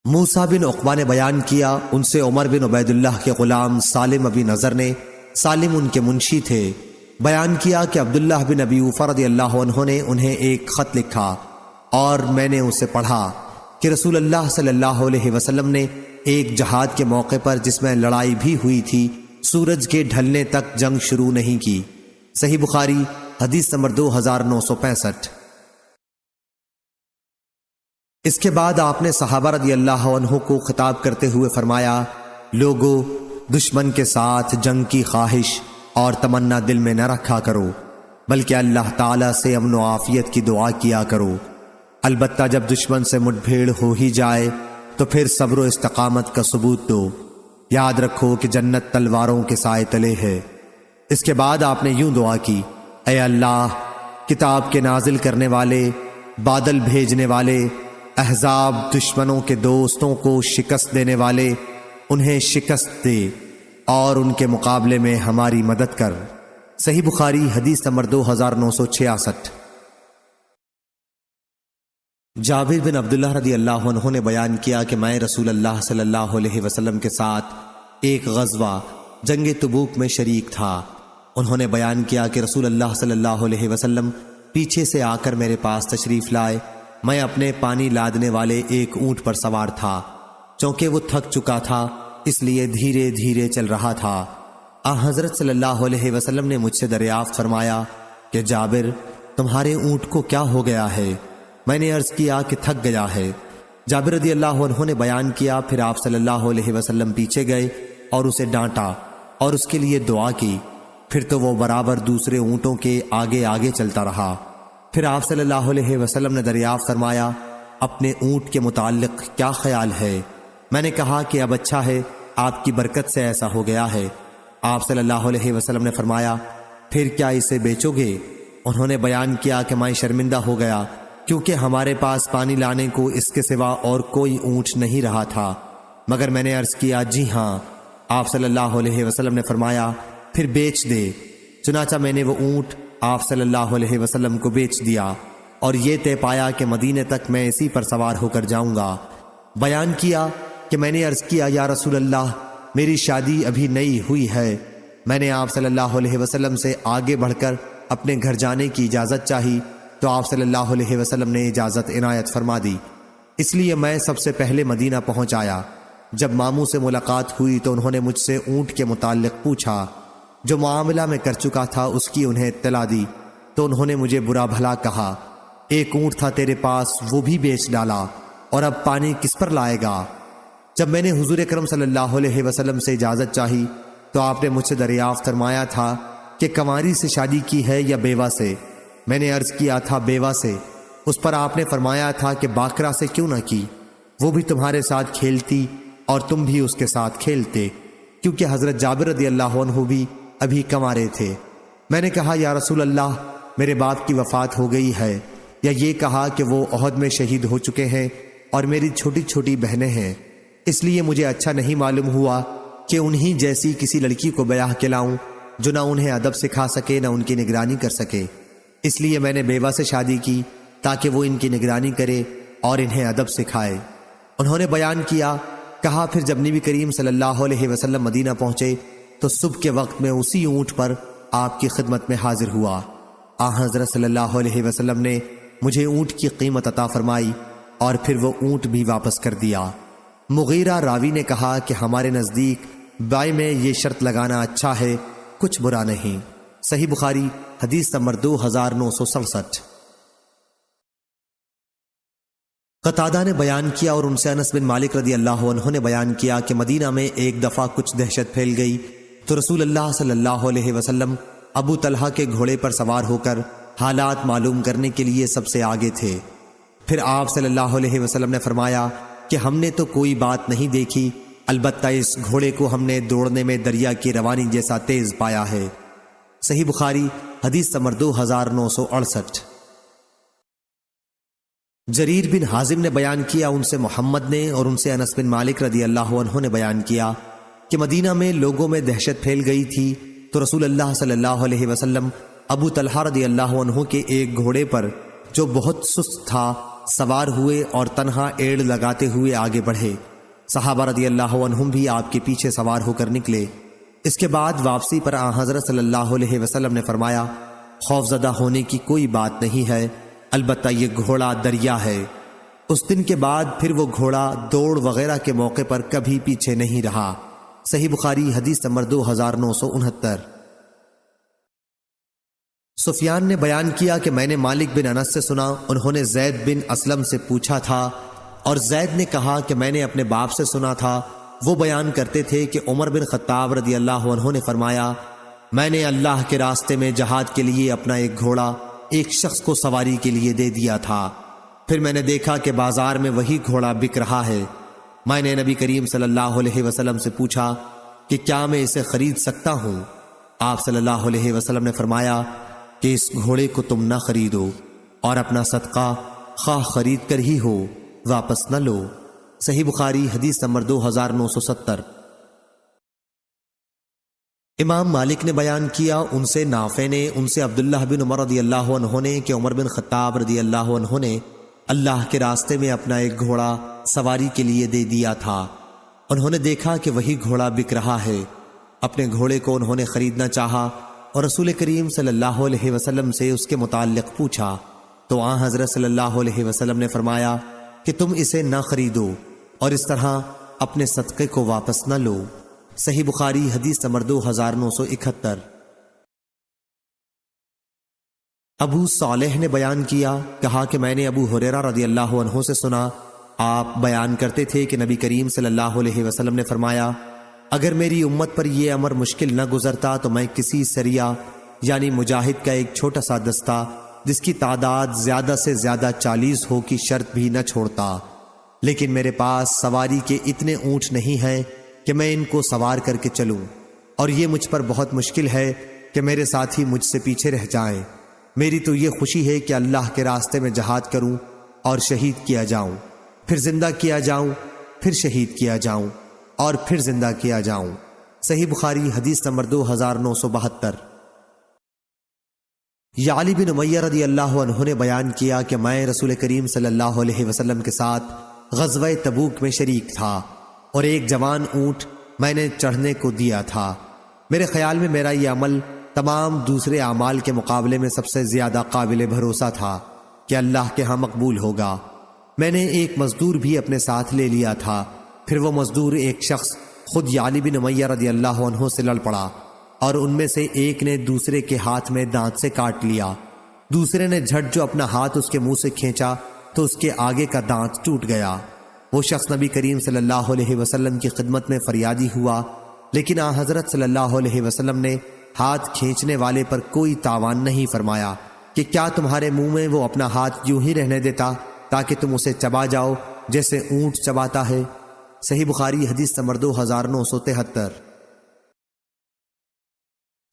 موسیٰ بن عقبہ نے بیان کیا ان سے عمر بن عبید اللہ کے غلام سالم ابی نظر نے، سالم ان کے منشی تھے، بیان کیا کہ عبداللہ بن ابی اوفا رضی اللہ عنہ نے انہیں ایک خط لکھا اور میں نے اسے پڑھا کہ رسول اللہ صلی اللہ علیہ وسلم نے ایک جہاد کے موقع پر جس میں لڑائی بھی ہوئی تھی سورج کے ڈھلنے تک جنگ شروع نہیں کی۔ صحیح بخاری حدیث نمبر 2965۔ اس کے بعد آپ نے صحابہ رضی اللہ عنہ کو خطاب کرتے ہوئے فرمایا، لوگو دشمن کے ساتھ جنگ کی خواہش اور تمنا دل میں نہ رکھا کرو، بلکہ اللہ تعالیٰ سے امن و عافیت کی دعا کیا کرو۔ البتہ جب دشمن سے مٹ بھیڑ ہو ہی جائے تو پھر صبر و استقامت کا ثبوت دو، یاد رکھو کہ جنت تلواروں کے سائے تلے ہے۔ اس کے بعد آپ نے یوں دعا کی، اے اللہ کتاب کے نازل کرنے والے، بادل بھیجنے والے، احزاب دشمنوں کے دوستوں کو شکست دینے والے، انہیں شکست دے اور ان کے مقابلے میں ہماری مدد کر۔ صحیح بخاری حدیث نمبر 2966۔ جابر بن عبداللہ رضی اللہ عنہ نے بیان کیا کہ میں رسول اللہ صلی اللہ علیہ وسلم کے ساتھ ایک غزوہ جنگ تبوک میں شریک تھا۔ انہوں نے بیان کیا کہ رسول اللہ صلی اللہ علیہ وسلم پیچھے سے آ کر میرے پاس تشریف لائے۔ میں اپنے پانی لادنے والے ایک اونٹ پر سوار تھا، چونکہ وہ تھک چکا تھا اس لیے دھیرے دھیرے چل رہا تھا۔ حضرت صلی اللہ علیہ وسلم نے مجھ سے دریافت فرمایا کہ جابر تمہارے اونٹ کو کیا ہو گیا ہے؟ میں نے عرض کیا کہ تھک گیا ہے۔ جابر رضی اللہ عنہ نے بیان کیا پھر آپ صلی اللہ علیہ وسلم پیچھے گئے اور اسے ڈانٹا اور اس کے لیے دعا کی، پھر تو وہ برابر دوسرے اونٹوں کے آگے آگے چلتا رہا۔ پھر آپ صلی اللہ علیہ وسلم نے دریافت فرمایا اپنے اونٹ کے متعلق کیا خیال ہے؟ میں نے کہا کہ اب اچھا ہے، آپ کی برکت سے ایسا ہو گیا ہے۔ آپ صلی اللہ علیہ وسلم نے فرمایا پھر کیا اسے بیچو گے؟ انہوں نے بیان کیا کہ میں شرمندہ ہو گیا کیونکہ ہمارے پاس پانی لانے کو اس کے سوا اور کوئی اونٹ نہیں رہا تھا، مگر میں نے عرض کیا جی ہاں۔ آپ صلی اللہ علیہ وسلم نے فرمایا پھر بیچ دے۔ چنانچہ میں نے وہ اونٹ آپ صلی اللہ علیہ وسلم کو بیچ دیا اور یہ طے پایا کہ مدینے تک میں اسی پر سوار ہو کر جاؤں گا۔ بیان کیا کہ میں نے عرض کیا یا رسول اللہ میری شادی ابھی نئی ہوئی ہے۔ میں نے آپ صلی اللہ علیہ وسلم سے آگے بڑھ کر اپنے گھر جانے کی اجازت چاہی تو آپ صلی اللہ علیہ وسلم نے اجازت عنایت فرما دی۔ اس لیے میں سب سے پہلے مدینہ پہنچ آیا۔ جب ماموں سے ملاقات ہوئی تو انہوں نے مجھ سے اونٹ کے متعلق پوچھا۔ جو معاملہ میں کر چکا تھا اس کی انہیں اطلاع دی تو انہوں نے مجھے برا بھلا کہا، ایک اونٹ تھا تیرے پاس وہ بھی بیچ ڈالا، اور اب پانی کس پر لائے گا؟ جب میں نے حضور اکرم صلی اللہ علیہ وسلم سے اجازت چاہی تو آپ نے مجھ سے دریافت فرمایا تھا کہ کنواری سے شادی کی ہے یا بیوہ سے؟ میں نے عرض کیا تھا بیوہ سے۔ اس پر آپ نے فرمایا تھا کہ باکرہ سے کیوں نہ کی، وہ بھی تمہارے ساتھ کھیلتی اور تم بھی اس کے ساتھ کھیلتے، کیونکہ حضرت جابر رضی اللہ عنہ بھی ابھی کنوارے تھے۔ میں نے کہا یا رسول اللہ میرے باپ کی وفات ہو گئی ہے، یا یہ کہا کہ وہ احد میں شہید ہو چکے ہیں اور میری چھوٹی چھوٹی بہنیں ہیں، اس لیے مجھے اچھا نہیں معلوم ہوا کہ انہی جیسی کسی لڑکی کو بیاہ کلاؤں جو نہ انہیں ادب سکھا سکے نہ ان کی نگرانی کر سکے۔ اس لیے میں نے بیوہ سے شادی کی تاکہ وہ ان کی نگرانی کرے اور انہیں ادب سکھائے۔ انہوں نے بیان کیا، کہا پھر جب نبی کریم صلی اللہ علیہ وسلم مدینہ پہنچے تو صبح کے وقت میں اسی اونٹ پر آپ کی خدمت میں حاضر ہوا۔ حضرت صلی اللہ علیہ وسلم نے مجھے اونٹ کی قیمت عطا فرمائی اور پھر وہ اونٹ بھی واپس کر دیا۔ مغیرہ راوی نے کہا کہ ہمارے نزدیک بائع میں یہ شرط لگانا اچھا ہے، کچھ برا نہیں۔ صحیح بخاری حدیث نمبر 2967۔ قتادہ نے بیان کیا اور ان سے انس بن مالک رضی اللہ عنہ نے بیان کیا کہ مدینہ میں ایک دفعہ کچھ دہشت پھیل گئی تو رسول اللہ صلی اللہ علیہ وسلم ابو طلحہ کے گھوڑے پر سوار ہو کر حالات معلوم کرنے کے لیے سب سے آگے تھے۔ پھر آپ صلی اللہ علیہ وسلم نے فرمایا کہ ہم نے تو کوئی بات نہیں دیکھی، البتہ اس گھوڑے کو ہم نے دوڑنے میں دریا کی روانی جیسا تیز پایا ہے۔ صحیح بخاری حدیث نمبر 2968۔ جریر بن حازم نے بیان کیا، ان سے محمد نے اور ان سے انس بن مالک رضی اللہ عنہ نے بیان کیا کہ مدینہ میں لوگوں میں دہشت پھیل گئی تھی تو رسول اللہ صلی اللہ علیہ وسلم ابو طلحہ رضی اللہ عنہ کے ایک گھوڑے پر جو بہت سست تھا سوار ہوئے اور تنہا ایڑ لگاتے ہوئے آگے بڑھے۔ صحابہ رضی اللہ عنہم بھی آپ کے پیچھے سوار ہو کر نکلے۔ اس کے بعد واپسی پر حضرت صلی اللہ علیہ وسلم نے فرمایا، خوفزدہ ہونے کی کوئی بات نہیں ہے، البتہ یہ گھوڑا دریا ہے۔ اس دن کے بعد پھر وہ گھوڑا دوڑ وغیرہ کے موقع پر کبھی پیچھے نہیں رہا۔ صحیح بخاری حدیث نمبر 2969۔ سفیان نے بیان کیا کہ میں نے مالک بن انس سے سنا، انہوں نے زید بن اسلم سے پوچھا تھا اور زید نے کہا کہ میں نے اپنے باپ سے سنا تھا۔ وہ بیان کرتے تھے کہ عمر بن خطاب رضی اللہ عنہ نے فرمایا، میں نے اللہ کے راستے میں جہاد کے لیے اپنا ایک گھوڑا ایک شخص کو سواری کے لیے دے دیا تھا، پھر میں نے دیکھا کہ بازار میں وہی گھوڑا بک رہا ہے۔ میں نے نبی کریم صلی اللہ علیہ وسلم سے پوچھا کہ کیا میں اسے خرید سکتا ہوں؟ آپ صلی اللہ علیہ وسلم نے فرمایا کہ اس گھوڑے کو تم نہ خریدو اور اپنا صدقہ خواہ خرید کر ہی ہو واپس نہ لو۔ صحیح بخاری حدیث نمبر 2970۔ امام مالک نے بیان کیا، ان سے نافع نے، ان سے عبداللہ بن عمر رضی اللہ عنہ نے کہ عمر بن خطاب رضی اللہ عنہ نے اللہ کے راستے میں اپنا ایک گھوڑا سواری کے لیے دے دیا تھا۔ انہوں نے دیکھا کہ وہی گھوڑا بک رہا ہے۔ اپنے گھوڑے کو انہوں نے خریدنا چاہا اور رسول کریم صلی اللہ علیہ وسلم سے اس کے متعلق پوچھا تو حضرت صلی اللہ علیہ وسلم نے فرمایا کہ تم اسے نہ خریدو اور اس طرح اپنے صدقے کو واپس نہ لو۔ صحیح بخاری حدیث نمبر 2971۔ ابو صالح نے بیان کیا، کہا کہ میں نے ابو ہریرہ رضی اللہ عنہ سے سنا، آپ بیان کرتے تھے کہ نبی کریم صلی اللہ علیہ وسلم نے فرمایا، اگر میری امت پر یہ امر مشکل نہ گزرتا تو میں کسی سریہ یعنی مجاہد کا ایک چھوٹا سا دستہ جس کی تعداد زیادہ سے زیادہ 40 ہو کی شرط بھی نہ چھوڑتا، لیکن میرے پاس سواری کے اتنے اونٹ نہیں ہیں کہ میں ان کو سوار کر کے چلوں، اور یہ مجھ پر بہت مشکل ہے کہ میرے ساتھی مجھ سے پیچھے رہ جائیں۔ میری تو یہ خوشی ہے کہ اللہ کے راستے میں جہاد کروں اور شہید کیا جاؤں، پھر زندہ کیا جاؤں، پھر شہید کیا جاؤں اور پھر زندہ کیا جاؤں۔ صحیح بخاری حدیث نمبر 2972۔ یعلی بن امیہ رضی اللہ عنہ نے بیان کیا کہ میں رسول کریم صلی اللہ علیہ وسلم کے ساتھ غزوہ تبوک میں شریک تھا اور ایک جوان اونٹ میں نے چڑھنے کو دیا تھا۔ میرے خیال میں میرا یہ عمل تمام دوسرے اعمال کے مقابلے میں سب سے زیادہ قابل بھروسہ تھا کہ اللہ کے ہاں مقبول ہوگا۔ میں نے ایک مزدور بھی اپنے ساتھ لے لیا تھا۔ پھر وہ مزدور ایک شخص خود یعلی بن امیہ رضی اللہ عنہ سے لڑ پڑا اور ان میں سے ایک نے دوسرے کے ہاتھ میں دانت سے کاٹ لیا۔ دوسرے نے جھٹ جو اپنا ہاتھ اس کے منہ سے کھینچا تو اس کے آگے کا دانت ٹوٹ گیا۔ وہ شخص نبی کریم صلی اللہ علیہ وسلم کی خدمت میں فریادی ہوا، لیکن آن حضرت صلی اللہ علیہ وسلم نے ہاتھ کھینچنے والے پر کوئی تاوان نہیں فرمایا کہ کیا تمہارے منہ میں وہ اپنا ہاتھ یوں ہی رہنے دیتا تاکہ تم اسے چبا جاؤ جیسے اونٹ چباتا ہے۔ صحیح بخاری حدیث نمبر 2973۔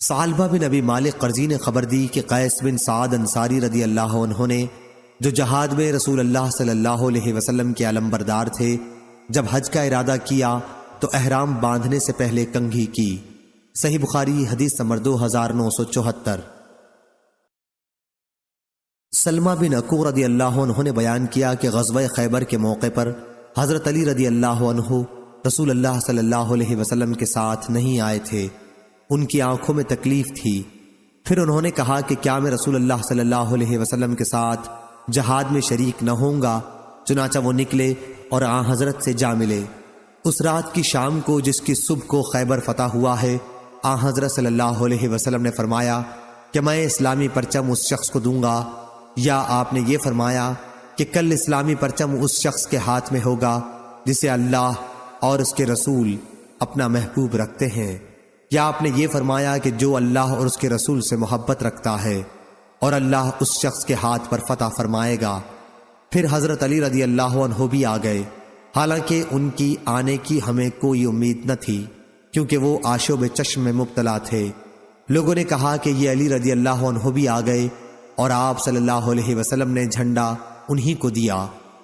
ثعلبہ بن ابی مالک قرظی نے خبر دی کہ قیس بن سعد انصاری رضی اللہ عنہ نے، جو جہاد میں رسول اللہ صلی اللہ علیہ وسلم کے علمبردار تھے، جب حج کا ارادہ کیا تو احرام باندھنے سے پہلے کنگھی کی۔ صحیح بخاری حدیث نمبر 2974۔ سلمہ بن اکوع رضی اللہ عنہ نے بیان کیا کہ غزوہ خیبر کے موقع پر حضرت علی رضی اللہ عنہ رسول اللہ صلی اللہ علیہ وسلم کے ساتھ نہیں آئے تھے۔ ان کی آنکھوں میں تکلیف تھی۔ پھر انہوں نے کہا کہ کیا میں رسول اللہ صلی اللہ علیہ وسلم کے ساتھ جہاد میں شریک نہ ہوں گا؟ چنانچہ وہ نکلے اور آن حضرت سے جا ملے۔ اس رات کی شام کو جس کی صبح کو خیبر فتح ہوا ہے، آن حضرت صلی اللہ علیہ وسلم نے فرمایا کہ میں اسلامی پرچم اس شخص کو دوں گا، یا آپ نے یہ فرمایا کہ کل اسلامی پرچم اس شخص کے ہاتھ میں ہوگا جسے اللہ اور اس کے رسول اپنا محبوب رکھتے ہیں، یا آپ نے یہ فرمایا کہ جو اللہ اور اس کے رسول سے محبت رکھتا ہے اور اللہ اس شخص کے ہاتھ پر فتح فرمائے گا۔ پھر حضرت علی رضی اللہ عنہ بھی آ گئے، حالانکہ ان کی آنے کی ہمیں کوئی امید نہ تھی کیونکہ وہ آشوب چشم میں مبتلا تھے۔ لوگوں نے کہا کہ یہ علی رضی اللہ عنہ بھی آ گئے، اور آپ صلی اللہ علیہ وسلم نے جھنڈا انہی کو دیا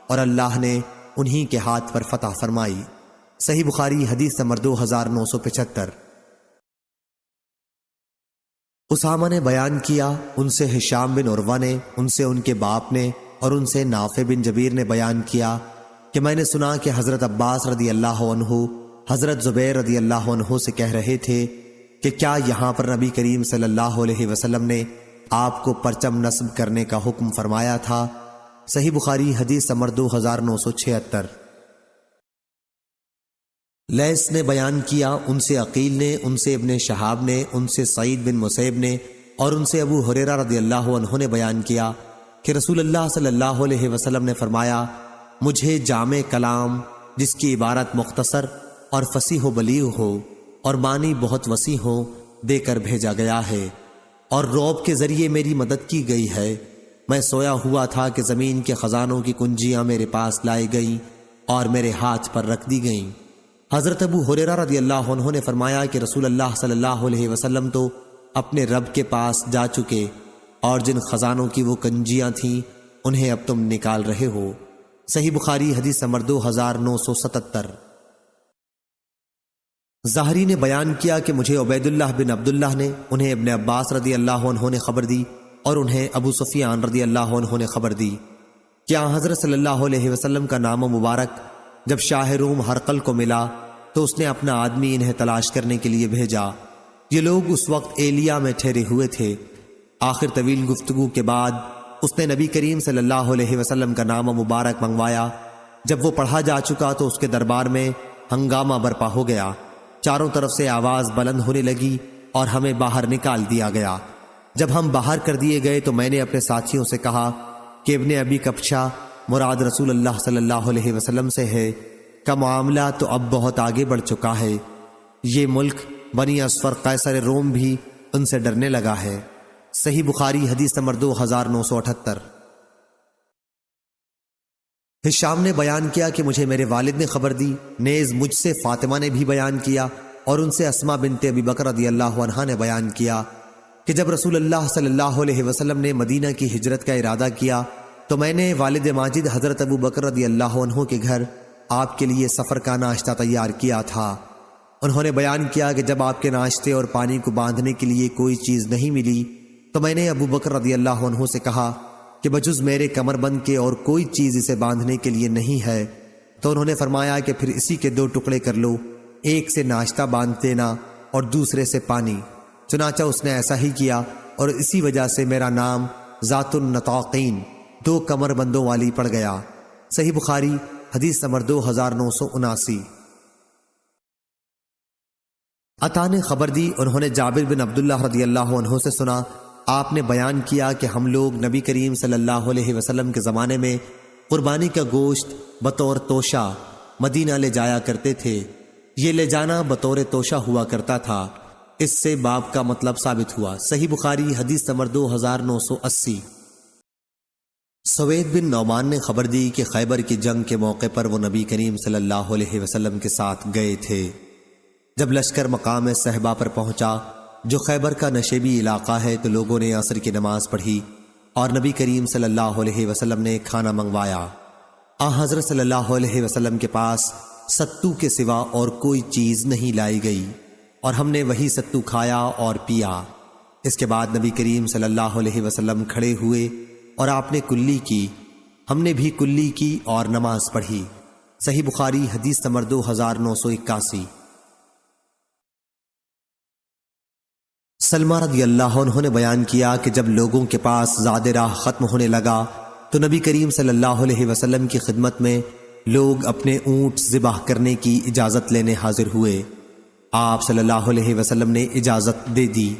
اور اللہ نے انہی کے ہاتھ پر فتح فرمائی۔ صحیح بخاری حدیث نمبر 2975۔ اسامہ نے بیان کیا، ان سے ہشام بن عروہ نے، ان سے ان کے باپ نے، اور ان سے نافع بن جبیر نے بیان کیا کہ میں نے سنا کہ حضرت عباس رضی اللہ عنہ حضرت زبیر رضی اللہ عنہ سے کہہ رہے تھے کہ کیا یہاں پر نبی کریم صلی اللہ علیہ وسلم نے آپ کو پرچم نصب کرنے کا حکم فرمایا تھا؟ صحیح بخاری حدیث نمبر 2976۔ لیث نے بیان کیا، ان سے عقیل نے، ان سے ابن شہاب نے، ان سے سعید بن مسیب نے، اور ان سے ابو ہریرہ رضی اللہ عنہ نے بیان کیا کہ رسول اللہ صلی اللہ علیہ وسلم نے فرمایا، مجھے جامع کلام جس کی عبارت مختصر اور فصیح و بلیغ ہو اور معنی بہت وسیع ہو دے کر بھیجا گیا ہے، اور رعب کے ذریعے میری مدد کی گئی ہے۔ میں سویا ہوا تھا کہ زمین کے خزانوں کی کنجیاں میرے پاس لائی گئیں اور میرے ہاتھ پر رکھ دی گئیں۔ حضرت ابو ہریرہ رضی اللہ عنہ نے فرمایا کہ رسول اللہ صلی اللہ علیہ وسلم تو اپنے رب کے پاس جا چکے، اور جن خزانوں کی وہ کنجیاں تھیں انہیں اب تم نکال رہے ہو۔ صحیح بخاری حدیث نمبر 2977۔ ظاہری نے بیان کیا کہ مجھے عبید اللہ بن عبداللہ نے، انہیں ابن عباس رضی اللہ عنہ نے خبر دی، اور انہیں ابو سفیان رضی اللہ عنہ نے خبر دی کہ حضرت صلی اللہ علیہ وسلم کا نام مبارک جب شاہ روم ہرقل کو ملا تو اس نے اپنا آدمی انہیں تلاش کرنے کے لیے بھیجا۔ یہ لوگ اس وقت ایلیا میں ٹھہرے ہوئے تھے۔ آخر طویل گفتگو کے بعد اس نے نبی کریم صلی اللہ علیہ وسلم کا نام مبارک منگوایا۔ جب وہ پڑھا جا چکا تو اس کے دربار میں ہنگامہ برپا ہو گیا، چاروں طرف سے آواز بلند ہونے لگی اور ہمیں باہر نکال دیا گیا۔ جب ہم باہر کر دیے گئے تو میں نے اپنے ساتھیوں سے کہا کہ ابن ابی کبشہ مراد رسول اللہ صلی اللہ علیہ وسلم سے ہے، کا معاملہ تو اب بہت آگے بڑھ چکا ہے، یہ ملک بنی اصفر قیصر روم بھی ان سے ڈرنے لگا ہے۔ صحیح بخاری حدیث نمبر 2978۔ ہشام نے بیان کیا کہ مجھے میرے والد نے خبر دی، نیز مجھ سے فاطمہ نے بھی بیان کیا، اور ان سے اسماء بنت ابی بکر رضی اللہ عنہا نے بیان کیا کہ جب رسول اللہ صلی اللہ علیہ وسلم نے مدینہ کی ہجرت کا ارادہ کیا تو میں نے والد ماجد حضرت ابو بکر رضی اللہ عنہ کے گھر آپ کے لیے سفر کا ناشتہ تیار کیا تھا۔ انہوں نے بیان کیا کہ جب آپ کے ناشتے اور پانی کو باندھنے کے لیے کوئی چیز نہیں ملی تو میں نے ابو بکر رضی اللہ عنہ سے کہا کہ بجز میرے کمر بند کے اور کوئی چیز اسے باندھنے کے لیے نہیں ہے۔ تو انہوں نے فرمایا کہ پھر اسی کے 2 ٹکڑے کر لو، ایک سے ناشتہ باندھ دینا اور دوسرے سے پانی۔ چنانچہ اس نے ایسا ہی کیا، اور اسی وجہ سے میرا نام ذات النطاقین 2 کمر بندوں والی پڑ گیا۔ صحیح بخاری حدیث نمبر 2979۔ عطا نے خبر دی، انہوں نے جابر بن عبداللہ رضی اللہ عنہ سے سنا، آپ نے بیان کیا کہ ہم لوگ نبی کریم صلی اللہ علیہ وسلم کے زمانے میں قربانی کا گوشت بطور توشہ مدینہ لے جایا کرتے تھے۔ یہ لے جانا بطور توشہ ہوا کرتا تھا، اس سے باب کا مطلب ثابت ہوا۔ صحیح بخاری حدیث نمبر 2980۔ سوید بن نعمان نے خبر دی کہ خیبر کی جنگ کے موقع پر وہ نبی کریم صلی اللہ علیہ وسلم کے ساتھ گئے تھے۔ جب لشکر مقام صحبہ پر پہنچا جو خیبر کا نشیبی علاقہ ہے، تو لوگوں نے عصر کی نماز پڑھی اور نبی کریم صلی اللہ علیہ وسلم نے کھانا منگوایا۔ حضرت صلی اللہ علیہ وسلم کے پاس ستو کے سوا اور کوئی چیز نہیں لائی گئی، اور ہم نے وہی ستو کھایا اور پیا۔ اس کے بعد نبی کریم صلی اللہ علیہ وسلم کھڑے ہوئے اور آپ نے کلی کی، ہم نے بھی کلی کی اور نماز پڑھی۔ صحیح بخاری حدیث نمبر 2981۔ سلمہ رضی اللہ عنہ نے بیان کیا کہ جب لوگوں کے پاس زاد راہ ختم ہونے لگا تو نبی کریم صلی اللہ علیہ وسلم کی خدمت میں لوگ اپنے اونٹ ذبح کرنے کی اجازت لینے حاضر ہوئے۔ آپ صلی اللہ علیہ وسلم نے اجازت دے دی۔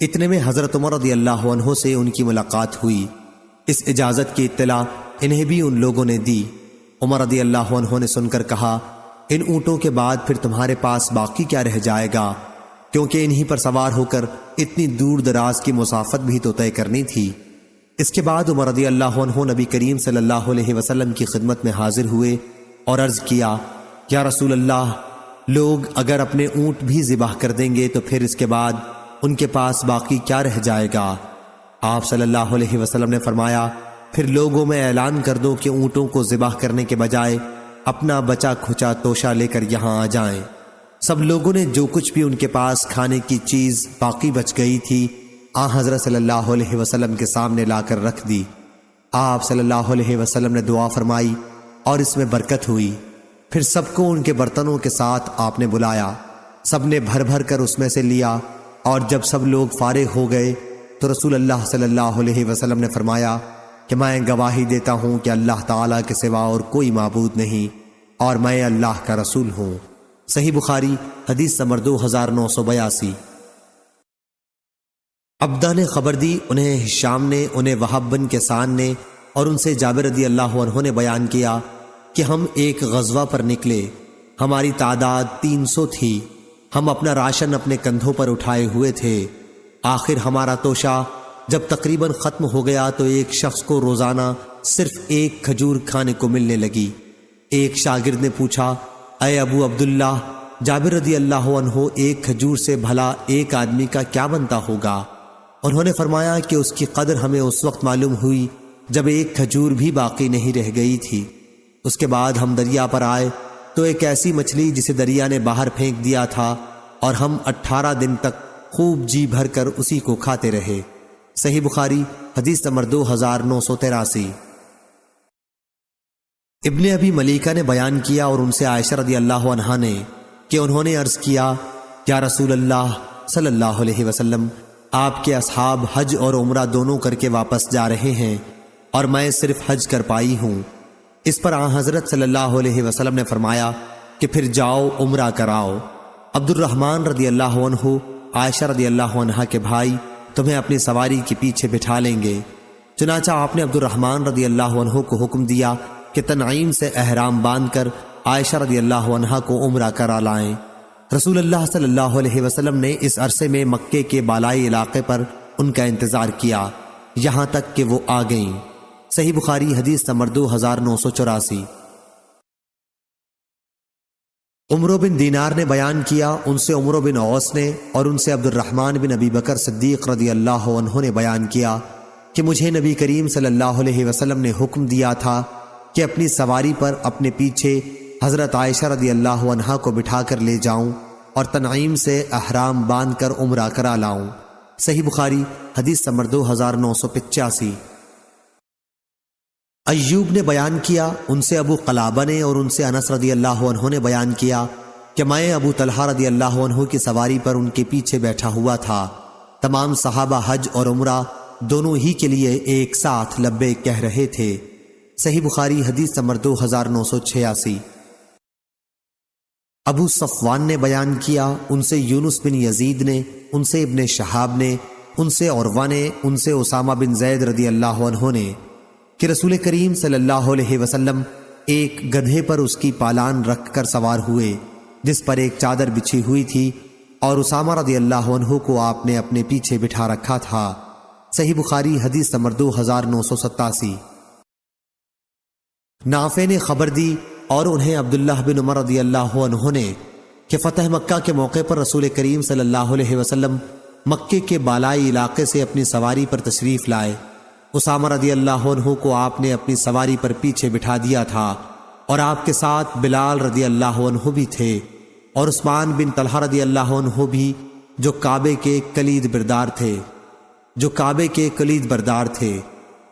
اتنے میں حضرت عمر رضی اللہ عنہ سے ان کی ملاقات ہوئی۔ اس اجازت کی اطلاع انہیں بھی ان لوگوں نے دی۔ عمر رضی اللہ عنہ نے سن کر کہا، ان اونٹوں کے بعد پھر تمہارے پاس باقی کیا رہ جائے گا، کیونکہ انہی پر سوار ہو کر اتنی دور دراز کی مسافت بھی تو طے کرنی تھی۔ اس کے بعد عمر رضی اللہ عنہ نبی کریم صلی اللہ علیہ وسلم کی خدمت میں حاضر ہوئے اور عرض کیا، یا رسول اللہ، لوگ اگر اپنے اونٹ بھی ذبح کر دیں گے تو پھر اس کے بعد ان کے پاس باقی کیا رہ جائے گا؟ آپ صلی اللہ علیہ وسلم نے فرمایا، پھر لوگوں میں اعلان کر دو کہ اونٹوں کو ذبح کرنے کے بجائے اپنا بچا کھچا توشہ لے کر یہاں آ جائیں۔ سب لوگوں نے جو کچھ بھی ان کے پاس کھانے کی چیز باقی بچ گئی تھی حضرت صلی اللہ علیہ وسلم کے سامنے لا کر رکھ دی۔ آپ صلی اللہ علیہ وسلم نے دعا فرمائی اور اس میں برکت ہوئی۔ پھر سب کو ان کے برتنوں کے ساتھ آپ نے بلایا، سب نے بھر بھر کر اس میں سے لیا، اور جب سب لوگ فارغ ہو گئے تو رسول اللہ صلی اللہ علیہ وسلم نے فرمایا کہ میں گواہی دیتا ہوں کہ اللہ تعالیٰ کے سوا اور کوئی معبود نہیں، اور میں اللہ کا رسول ہوں۔ صحیح بخاری حدیث نمبر 2982۔ عبدہ نے خبر دی، انہیں ہشام نے، انہیں وہب بن کیسان نے، اور ان سے جابر رضی اللہ عنہ نے بیان کیا کہ ہم ایک غزوہ پر نکلے، ہماری تعداد 300 تھی، ہم اپنا راشن اپنے کندھوں پر اٹھائے ہوئے تھے۔ آخر ہمارا توشہ جب تقریباً ختم ہو گیا تو ایک شخص کو روزانہ صرف 1 کھجور کھانے کو ملنے لگی۔ ایک شاگرد نے پوچھا، اے ابو عبداللہ، جابر رضی اللہ عنہ 1 کھجور سے بھلا ایک آدمی کا کیا بنتا ہوگا؟ انہوں نے فرمایا کہ اس کی قدر ہمیں اس وقت معلوم ہوئی جب 1 کھجور بھی باقی نہیں رہ گئی تھی۔ اس کے بعد ہم دریا پر آئے تو ایک ایسی مچھلی جسے دریا نے باہر پھینک دیا تھا، اور ہم 18 دن تک خوب جی بھر کر اسی کو کھاتے رہے۔ صحیح بخاری حدیث نمبر 2983۔ ابن ابی ملیکہ نے بیان کیا اور ان سے عائشہ رضی اللہ عنہا نے کہ انہوں نے عرض کیا، یا رسول اللہ صلی اللہ علیہ وسلم، آپ کے اصحاب حج اور عمرہ دونوں کر کے واپس جا رہے ہیں اور میں صرف حج کر پائی ہوں۔ اس پر حضرت صلی اللہ علیہ وسلم نے فرمایا کہ پھر جاؤ عمرہ کراؤ۔ عبد الرحمن رضی اللہ عنہ، عائشہ رضی اللہ عنہا کے بھائی، تمہیں اپنی سواری کے پیچھے بٹھا لیں گے۔ چنانچہ آپ نے عبد الرحمن رضی اللہ عنہ کو حکم دیا کہ تنعیم سے احرام باندھ کر عائشہ رضی اللہ عنہا کو عمرہ کرا لائیں۔ رسول اللہ صلی اللہ علیہ وسلم نے اس عرصے میں مکے کے بالائی علاقے پر ان کا انتظار کیا یہاں تک کہ وہ آ گئیں۔ صحیح بخاری حدیث نمبر 2984۔ عمرو بن دینار نے بیان کیا، ان سے عمرو بن عوس نے، اور ان سے عبد الرحمن بن ابی بکر صدیق رضی اللہ عنہ نے بیان کیا کہ مجھے نبی کریم صلی اللہ علیہ وسلم نے حکم دیا تھا کہ اپنی سواری پر اپنے پیچھے حضرت عائشہ رضی اللہ عنہا کو بٹھا کر لے جاؤں اور تنعیم سے احرام باندھ کر عمرہ کرا لاؤں۔ صحیح بخاری حدیث نمبر 2985۔ ایوب نے بیان کیا، ان سے ابو قلابہ نے اور ان سے انس رضی اللہ عنہ نے بیان کیا کہ میں ابو طلحہ رضی اللہ عنہ کی سواری پر ان کے پیچھے بیٹھا ہوا تھا۔ تمام صحابہ حج اور عمرہ دونوں ہی کے لیے ایک ساتھ لبیک کہہ رہے تھے۔ صحیح بخاری حدیث نمبر 2986۔ ابو صفوان نے بیان کیا، ان سے یونس بن یزید نے، ان سے ابن شہاب نے، ان سے عروہ نے، ان سے اسامہ بن زید رضی اللہ عنہ نے کہ رسول کریم صلی اللہ علیہ وسلم ایک گدھے پر اس کی پالان رکھ کر سوار ہوئے جس پر ایک چادر بچھی ہوئی تھی، اور اسامہ رضی اللہ عنہ کو آپ نے اپنے پیچھے بٹھا رکھا تھا۔ صحیح بخاری حدیث نمبر 2987۔ نافع نے خبر دی اور انہیں عبداللہ بن عمر رضی اللہ عنہ نے کہ فتح مکہ کے موقع پر رسول کریم صلی اللہ علیہ وسلم مکے کے بالائی علاقے سے اپنی سواری پر تشریف لائے۔ اسامہ رضی اللہ عنہ کو آپ نے اپنی سواری پر پیچھے بٹھا دیا تھا، اور آپ کے ساتھ بلال رضی اللہ عنہ بھی تھے، اور عثمان بن طلحہ رضی اللہ عنہ بھی، جو کعبے کے کلید بردار تھے۔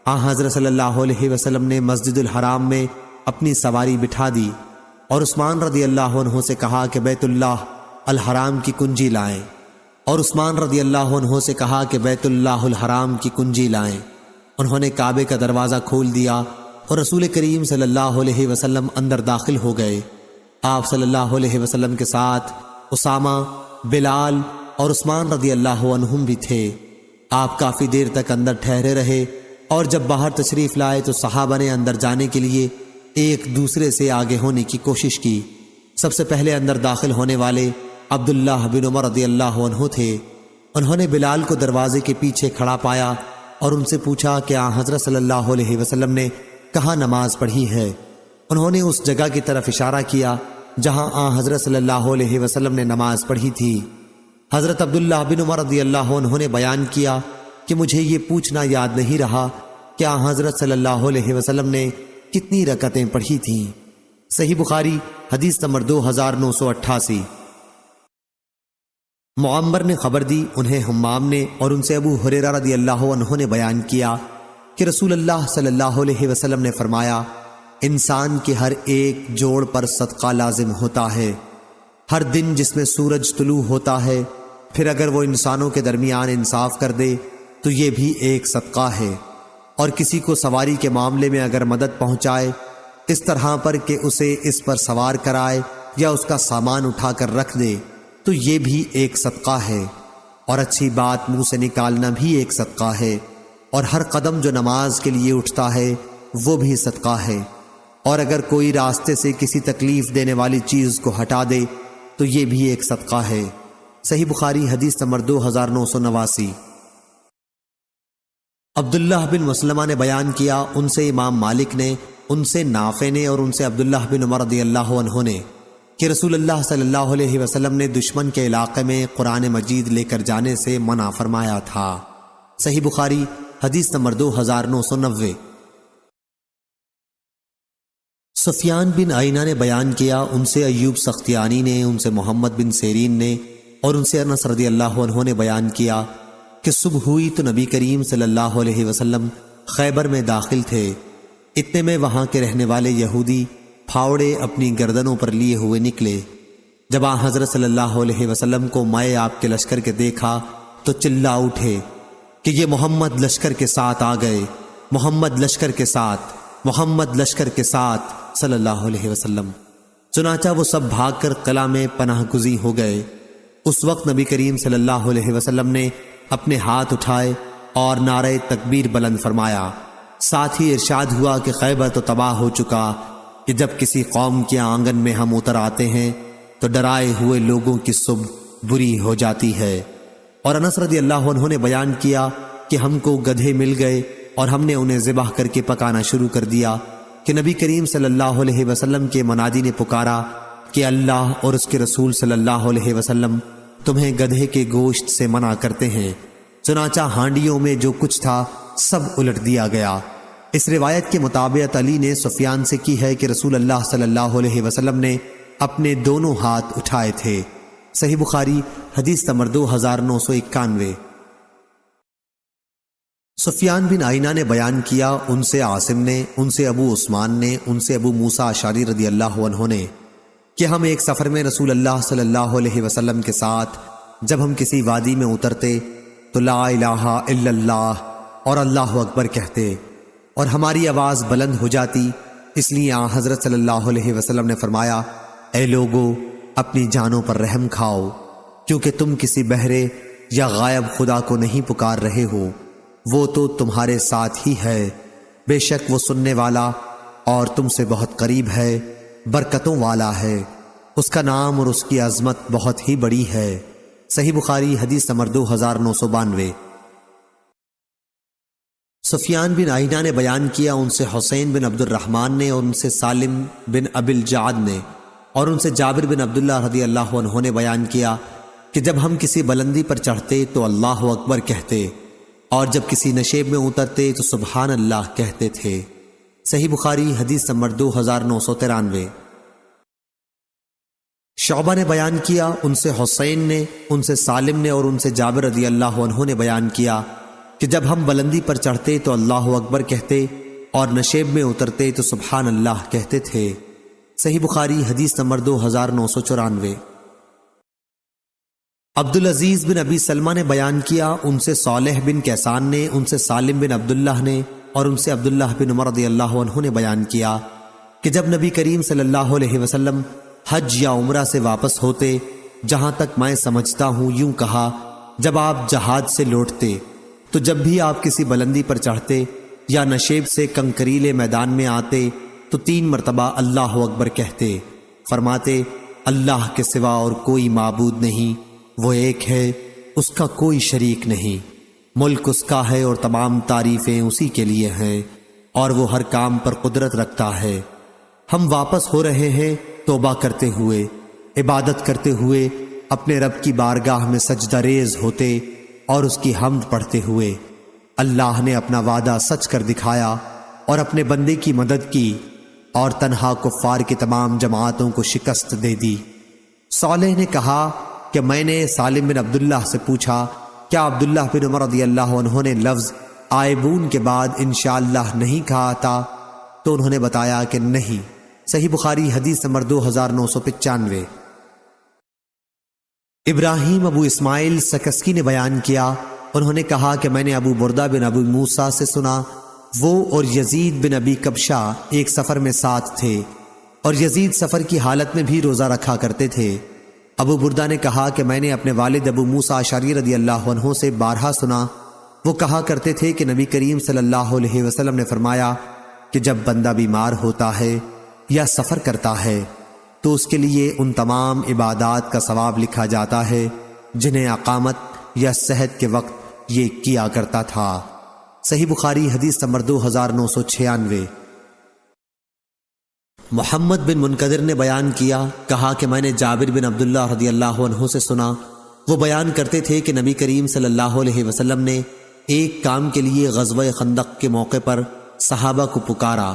حضرت صلی اللہ علیہ وسلم نے مسجد الحرام میں اپنی سواری بٹھا دی اور عثمان رضی اللہ عنہ سے کہا کہ بیت اللہ الحرام کی کنجی لائیں، اور عثمان رضی اللہ عنہ سے کہا کہ بیت اللہ الحرام کی کنجی لائیں۔ انہوں نے کعبے کا دروازہ کھول دیا اور رسول کریم صلی اللہ علیہ وسلم اندر داخل ہو گئے۔ آپ صلی اللہ علیہ وسلم کے ساتھ اسامہ، بلال اور عثمان رضی اللہ عنہم بھی تھے۔ آپ کافی دیر تک اندر ٹھہرے رہے، اور جب باہر تشریف لائے تو صحابہ نے اندر جانے کے لیے ایک دوسرے سے آگے ہونے کی کوشش کی۔ سب سے پہلے اندر داخل ہونے والے عبداللہ بن عمر رضی اللہ عنہ تھے۔ انہوں نے بلال کو دروازے کے پیچھے کھڑا پایا اور ان سے پوچھا کہ حضرت صلی اللہ علیہ وسلم نے کہاں نماز پڑھی ہے۔ انہوں نے اس جگہ کی طرف اشارہ کیا جہاں حضرت صلی اللہ علیہ وسلم نے نماز پڑھی تھی۔ حضرت عبداللہ بن عمر رضی اللہ عنہ نے بیان کیا کہ مجھے یہ پوچھنا یاد نہیں رہا کہ حضرت صلی اللہ علیہ وسلم نے کتنی رکعتیں پڑھی تھیں۔ صحیح بخاری حدیث نمبر 2988۔ معمر نے خبر دی، انہیں حمام نے اور ان سے ابو ہریرہ رضی اللہ عنہ نے بیان کیا کہ رسول اللہ صلی اللہ علیہ وسلم نے فرمایا، انسان کے ہر ایک جوڑ پر صدقہ لازم ہوتا ہے، ہر دن جس میں سورج طلوع ہوتا ہے، پھر اگر وہ انسانوں کے درمیان انصاف کر دے تو یہ بھی ایک صدقہ ہے، اور کسی کو سواری کے معاملے میں اگر مدد پہنچائے اس طرح پر کہ اسے اس پر سوار کرائے یا اس کا سامان اٹھا کر رکھ دے تو یہ بھی ایک صدقہ ہے، اور اچھی بات منہ سے نکالنا بھی ایک صدقہ ہے، اور ہر قدم جو نماز کے لیے اٹھتا ہے وہ بھی صدقہ ہے، اور اگر کوئی راستے سے کسی تکلیف دینے والی چیز کو ہٹا دے تو یہ بھی ایک صدقہ ہے۔ صحیح بخاری حدیث نمبر 2989۔ عبداللہ بن مسلمہ نے بیان کیا، ان سے امام مالک نے، ان سے نافع نے اور ان سے عبداللہ بن عمر رضی اللہ عنہ نے کہ رسول اللہ صلی اللہ علیہ وسلم نے دشمن کے علاقے میں قرآن مجید لے کر جانے سے منع فرمایا تھا۔ صحیح بخاری حدیث نمبر 2990۔ سفیان بن عینہ نے بیان کیا، ان سے ایوب سختیانی نے، ان سے محمد بن سیرین نے اور ان سے انس رضی اللہ عنہ نے بیان کیا کہ صبح ہوئی تو نبی کریم صلی اللہ علیہ وسلم خیبر میں داخل تھے۔ اتنے میں وہاں کے رہنے والے یہودی پھاوڑے اپنی گردنوں پر لیے ہوئے نکلے۔ جب حضرت صلی اللہ علیہ وسلم کو مائے آپ کے لشکر کے دیکھا تو چلا اٹھے کہ یہ محمد لشکر کے ساتھ آ گئے، محمد لشکر کے ساتھ، محمد لشکر کے ساتھ صلی اللہ علیہ وسلم۔ چنانچہ وہ سب بھاگ کر قلعہ میں پناہ گزین ہو گئے۔ اس وقت نبی کریم صلی اللہ علیہ وسلم نے اپنے ہاتھ اٹھائے اور نعرہ تکبیر بلند فرمایا۔ ساتھ ہی ارشاد ہوا کہ خیبر تو تباہ ہو چکا، کہ جب کسی قوم کے آنگن میں ہم اتر آتے ہیں تو ڈرائے ہوئے لوگوں کی صبح بری ہو جاتی ہے۔ اور انس رضی اللہ عنہ نے بیان کیا کہ ہم کو گدھے مل گئے اور ہم نے انہیں ذبح کر کے پکانا شروع کر دیا کہ نبی کریم صلی اللہ علیہ وسلم کے منادی نے پکارا کہ اللہ اور اس کے رسول صلی اللہ علیہ وسلم تمہیں گدھے کے گوشت سے منع کرتے ہیں۔ چنانچہ ہانڈیوں میں جو کچھ تھا سب الٹ دیا گیا۔ اس روایت کے مطابق علی نے سفیان سے کی ہے کہ رسول اللہ صلی اللہ علیہ وسلم نے اپنے دونوں ہاتھ اٹھائے تھے۔ صحیح بخاری حدیث نمبر 2991۔ سفیان بن عینہ نے بیان کیا، ان سے عاصم نے، ان سے ابو عثمان نے، ان سے ابو موسیٰ اشعری رضی اللہ عنہ نے کہ ہم ایک سفر میں رسول اللہ صلی اللہ علیہ وسلم کے ساتھ جب ہم کسی وادی میں اترتے تو لا الہ الا اللہ اور اللہ اکبر کہتے اور ہماری آواز بلند ہو جاتی، اس لیے آن حضرت صلی اللہ علیہ وسلم نے فرمایا، اے لوگو، اپنی جانوں پر رحم کھاؤ، کیونکہ تم کسی بہرے یا غائب خدا کو نہیں پکار رہے ہو، وہ تو تمہارے ساتھ ہی ہے، بے شک وہ سننے والا اور تم سے بہت قریب ہے، برکتوں والا ہے، اس کا نام اور اس کی عظمت بہت ہی بڑی ہے۔ صحیح بخاری حدیث نمبر 2992۔ سفیان بن عینہ نے بیان کیا، ان سے حسین بن عبد الرحمن نے، اور ان سے سالم بن ابی الجعد نے، اور ان سے جابر بن عبداللہ رضی اللہ عنہ نے بیان کیا کہ جب ہم کسی بلندی پر چڑھتے تو اللہ اکبر کہتے، اور جب کسی نشیب میں اترتے تو سبحان اللہ کہتے تھے۔ صحیح بخاری حدیث نمبر 2993۔ شعبہ نے بیان کیا، ان سے حسین نے، ان سے سالم نے، اور ان سے جابر رضی اللہ عنہ نے بیان کیا کہ جب ہم بلندی پر چڑھتے تو اللہ اکبر کہتے اور نشیب میں اترتے تو سبحان اللہ کہتے تھے۔ صحیح بخاری حدیث نمبر 2994۔ عبدالعزیز بن ابی سلمہ نے بیان کیا، ان سے صالح بن کیسان نے، ان سے سالم بن عبداللہ نے، اور ان سے عبداللہ بن عمر رضی اللہ عنہ نے بیان کیا کہ جب نبی کریم صلی اللہ علیہ وسلم حج یا عمرہ سے واپس ہوتے، جہاں تک میں سمجھتا ہوں یوں کہا، جب آپ جہاد سے لوٹتے تو جب بھی آپ کسی بلندی پر چڑھتے یا نشیب سے کنکریلے میدان میں آتے تو 3 مرتبہ اللہ اکبر کہتے، فرماتے، اللہ کے سوا اور کوئی معبود نہیں، وہ ایک ہے، اس کا کوئی شریک نہیں، ملک اس کا ہے اور تمام تعریفیں اسی کے لیے ہیں، اور وہ ہر کام پر قدرت رکھتا ہے۔ ہم واپس ہو رہے ہیں توبہ کرتے ہوئے، عبادت کرتے ہوئے، اپنے رب کی بارگاہ میں سجدہ ریز ہوتے اور اس کی حمد پڑھتے ہوئے۔ اللہ نے اپنا وعدہ سچ کر دکھایا اور اپنے بندے کی مدد کی اور تنہا کفار کی تمام جماعتوں کو شکست دے دی۔ صالح نے کہا کہ میں نے سالم بن عبداللہ سے پوچھا، کیا عبداللہ بن عمر رضی اللہ عنہ نے لفظ آئبون کے بعد انشاءاللہ نہیں کہا تھا؟ تو انہوں نے بتایا کہ نہیں۔ صحیح بخاری حدیث نمبر 2995۔ ابراہیم ابو اسماعیل سکسکی نے بیان کیا، انہوں نے کہا کہ میں نے ابو بردہ بن ابو موسیٰ سے سنا، وہ اور یزید بن ابی کبشہ ایک سفر میں ساتھ تھے، اور یزید سفر کی حالت میں بھی روزہ رکھا کرتے تھے۔ ابو بردہ نے کہا کہ میں نے اپنے والد ابو موسیٰ اشعری رضی اللہ عنہ سے بارہا سنا، وہ کہا کرتے تھے کہ نبی کریم صلی اللہ علیہ وسلم نے فرمایا کہ جب بندہ بیمار ہوتا ہے یا سفر کرتا ہے تو اس کے لیے ان تمام عبادات کا ثواب لکھا جاتا ہے جنہیں اقامت یا صحت کے وقت یہ کیا کرتا تھا۔ صحیح بخاری حدیث نمبر 2996۔ محمد بن منقدر نے بیان کیا، کہا کہ میں نے جابر بن عبداللہ رضی اللہ عنہ سے سنا، وہ بیان کرتے تھے کہ نبی کریم صلی اللہ علیہ وسلم نے ایک کام کے لیے غزوہ خندق کے موقع پر صحابہ کو پکارا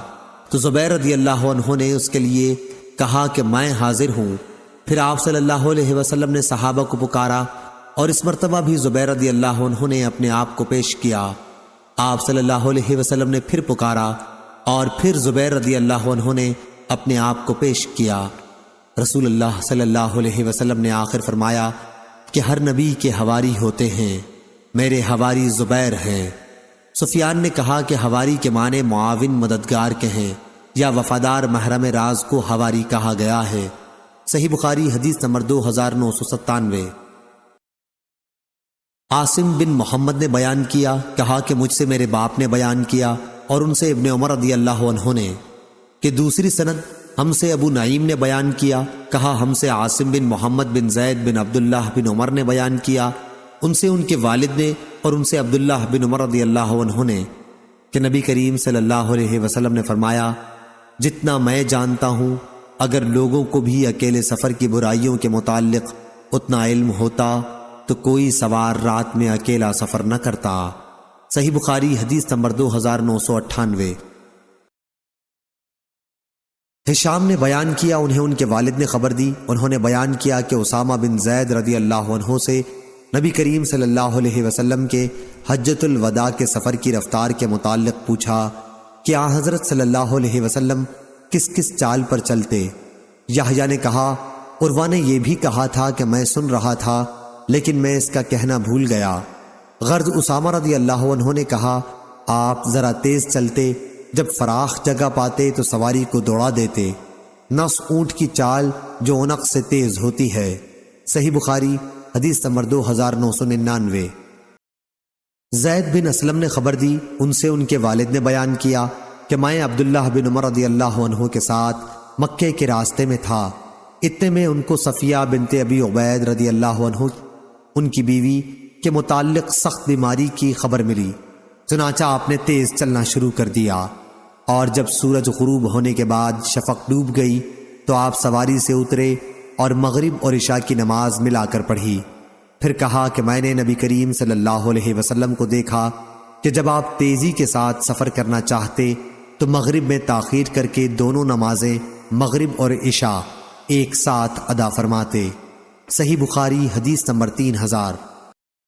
تو زبیر رضی اللہ عنہ نے اس کے لیے کہا کہ میں حاضر ہوں۔ پھر آپ صلی اللہ علیہ وسلم نے صحابہ کو پکارا اور اس مرتبہ بھی زبیر رضی اللہ عنہ نے اپنے آپ کو پیش کیا۔ آپ صلی اللہ علیہ وسلم نے پھر پکارا اور پھر زبیر رضی اللہ عنہ نے اپنے آپ کو پیش کیا۔ رسول اللہ صلی اللہ علیہ وسلم نے آخر فرمایا کہ ہر نبی کے حواری ہوتے ہیں، میرے حواری زبیر ہیں۔ سفیان نے کہا کہ حواری کے معنی معاون مددگار کے ہیں، یا وفادار محرم راز کو حواری کہا گیا ہے۔ صحیح بخاری حدیث نمبر 2997۔ عاصم بن محمد نے بیان کیا، کہا کہ مجھ سے میرے باپ نے بیان کیا اور ان سے ابن عمر رضی اللہ عنہ نے، کہ دوسری سند ہم سے ابو نعیم نے بیان کیا، کہا ہم سے عاصم بن محمد بن زید بن عبداللہ بن عمر نے بیان کیا، ان سے ان کے والد نے اور ان سے عبداللہ بن عمر رضی اللہ عنہ نے کہ نبی کریم صلی اللہ علیہ وسلم نے فرمایا، جتنا میں جانتا ہوں اگر لوگوں کو بھی اکیلے سفر کی برائیوں کے متعلق اتنا علم ہوتا تو کوئی سوار رات میں اکیلا سفر نہ کرتا۔ صحیح بخاری حدیث نمبر 2998۔ ہشام نے بیان کیا، انہیں ان کے والد نے خبر دی، انہوں نے بیان کیا کہ اسامہ بن زید رضی اللہ عنہ سے نبی کریم صلی اللہ علیہ وسلم کے حجۃ الوداع کے سفر کی رفتار کے متعلق پوچھا کہ آن حضرت صلی اللہ علیہ وسلم کس کس چال پر چلتے؟ یحییٰ نے کہا، عروہ نے یہ بھی کہا تھا کہ میں سن رہا تھا لیکن میں اس کا کہنا بھول گیا۔ غرض اسامہ رضی اللہ عنہ نے کہا، آپ ذرا تیز چلتے، جب فراخ جگہ پاتے تو سواری کو دوڑا دیتے، نص اونٹ کی چال جو عنق سے تیز ہوتی ہے۔ صحیح بخاری حدیث نمبر 2999۔ زید بن اسلم نے خبر دی، ان سے ان کے والد نے بیان کیا کہ میں عبداللہ بن عمر رضی اللہ عنہ کے ساتھ مکے کے راستے میں تھا، اتنے میں ان کو صفیہ بنت ابی عبید رضی اللہ عنہ ان کی بیوی کے متعلق سخت بیماری کی خبر ملی، چنانچہ آپ نے تیز چلنا شروع کر دیا، اور جب سورج غروب ہونے کے بعد شفق ڈوب گئی تو آپ سواری سے اترے اور مغرب اور عشاء کی نماز ملا کر پڑھی۔ پھر کہا کہ میں نے نبی کریم صلی اللہ علیہ وسلم کو دیکھا کہ جب آپ تیزی کے ساتھ سفر کرنا چاہتے تو مغرب میں تاخیر کر کے دونوں نمازیں مغرب اور عشاء ایک ساتھ ادا فرماتے۔ صحیح بخاری حدیث نمبر 3000۔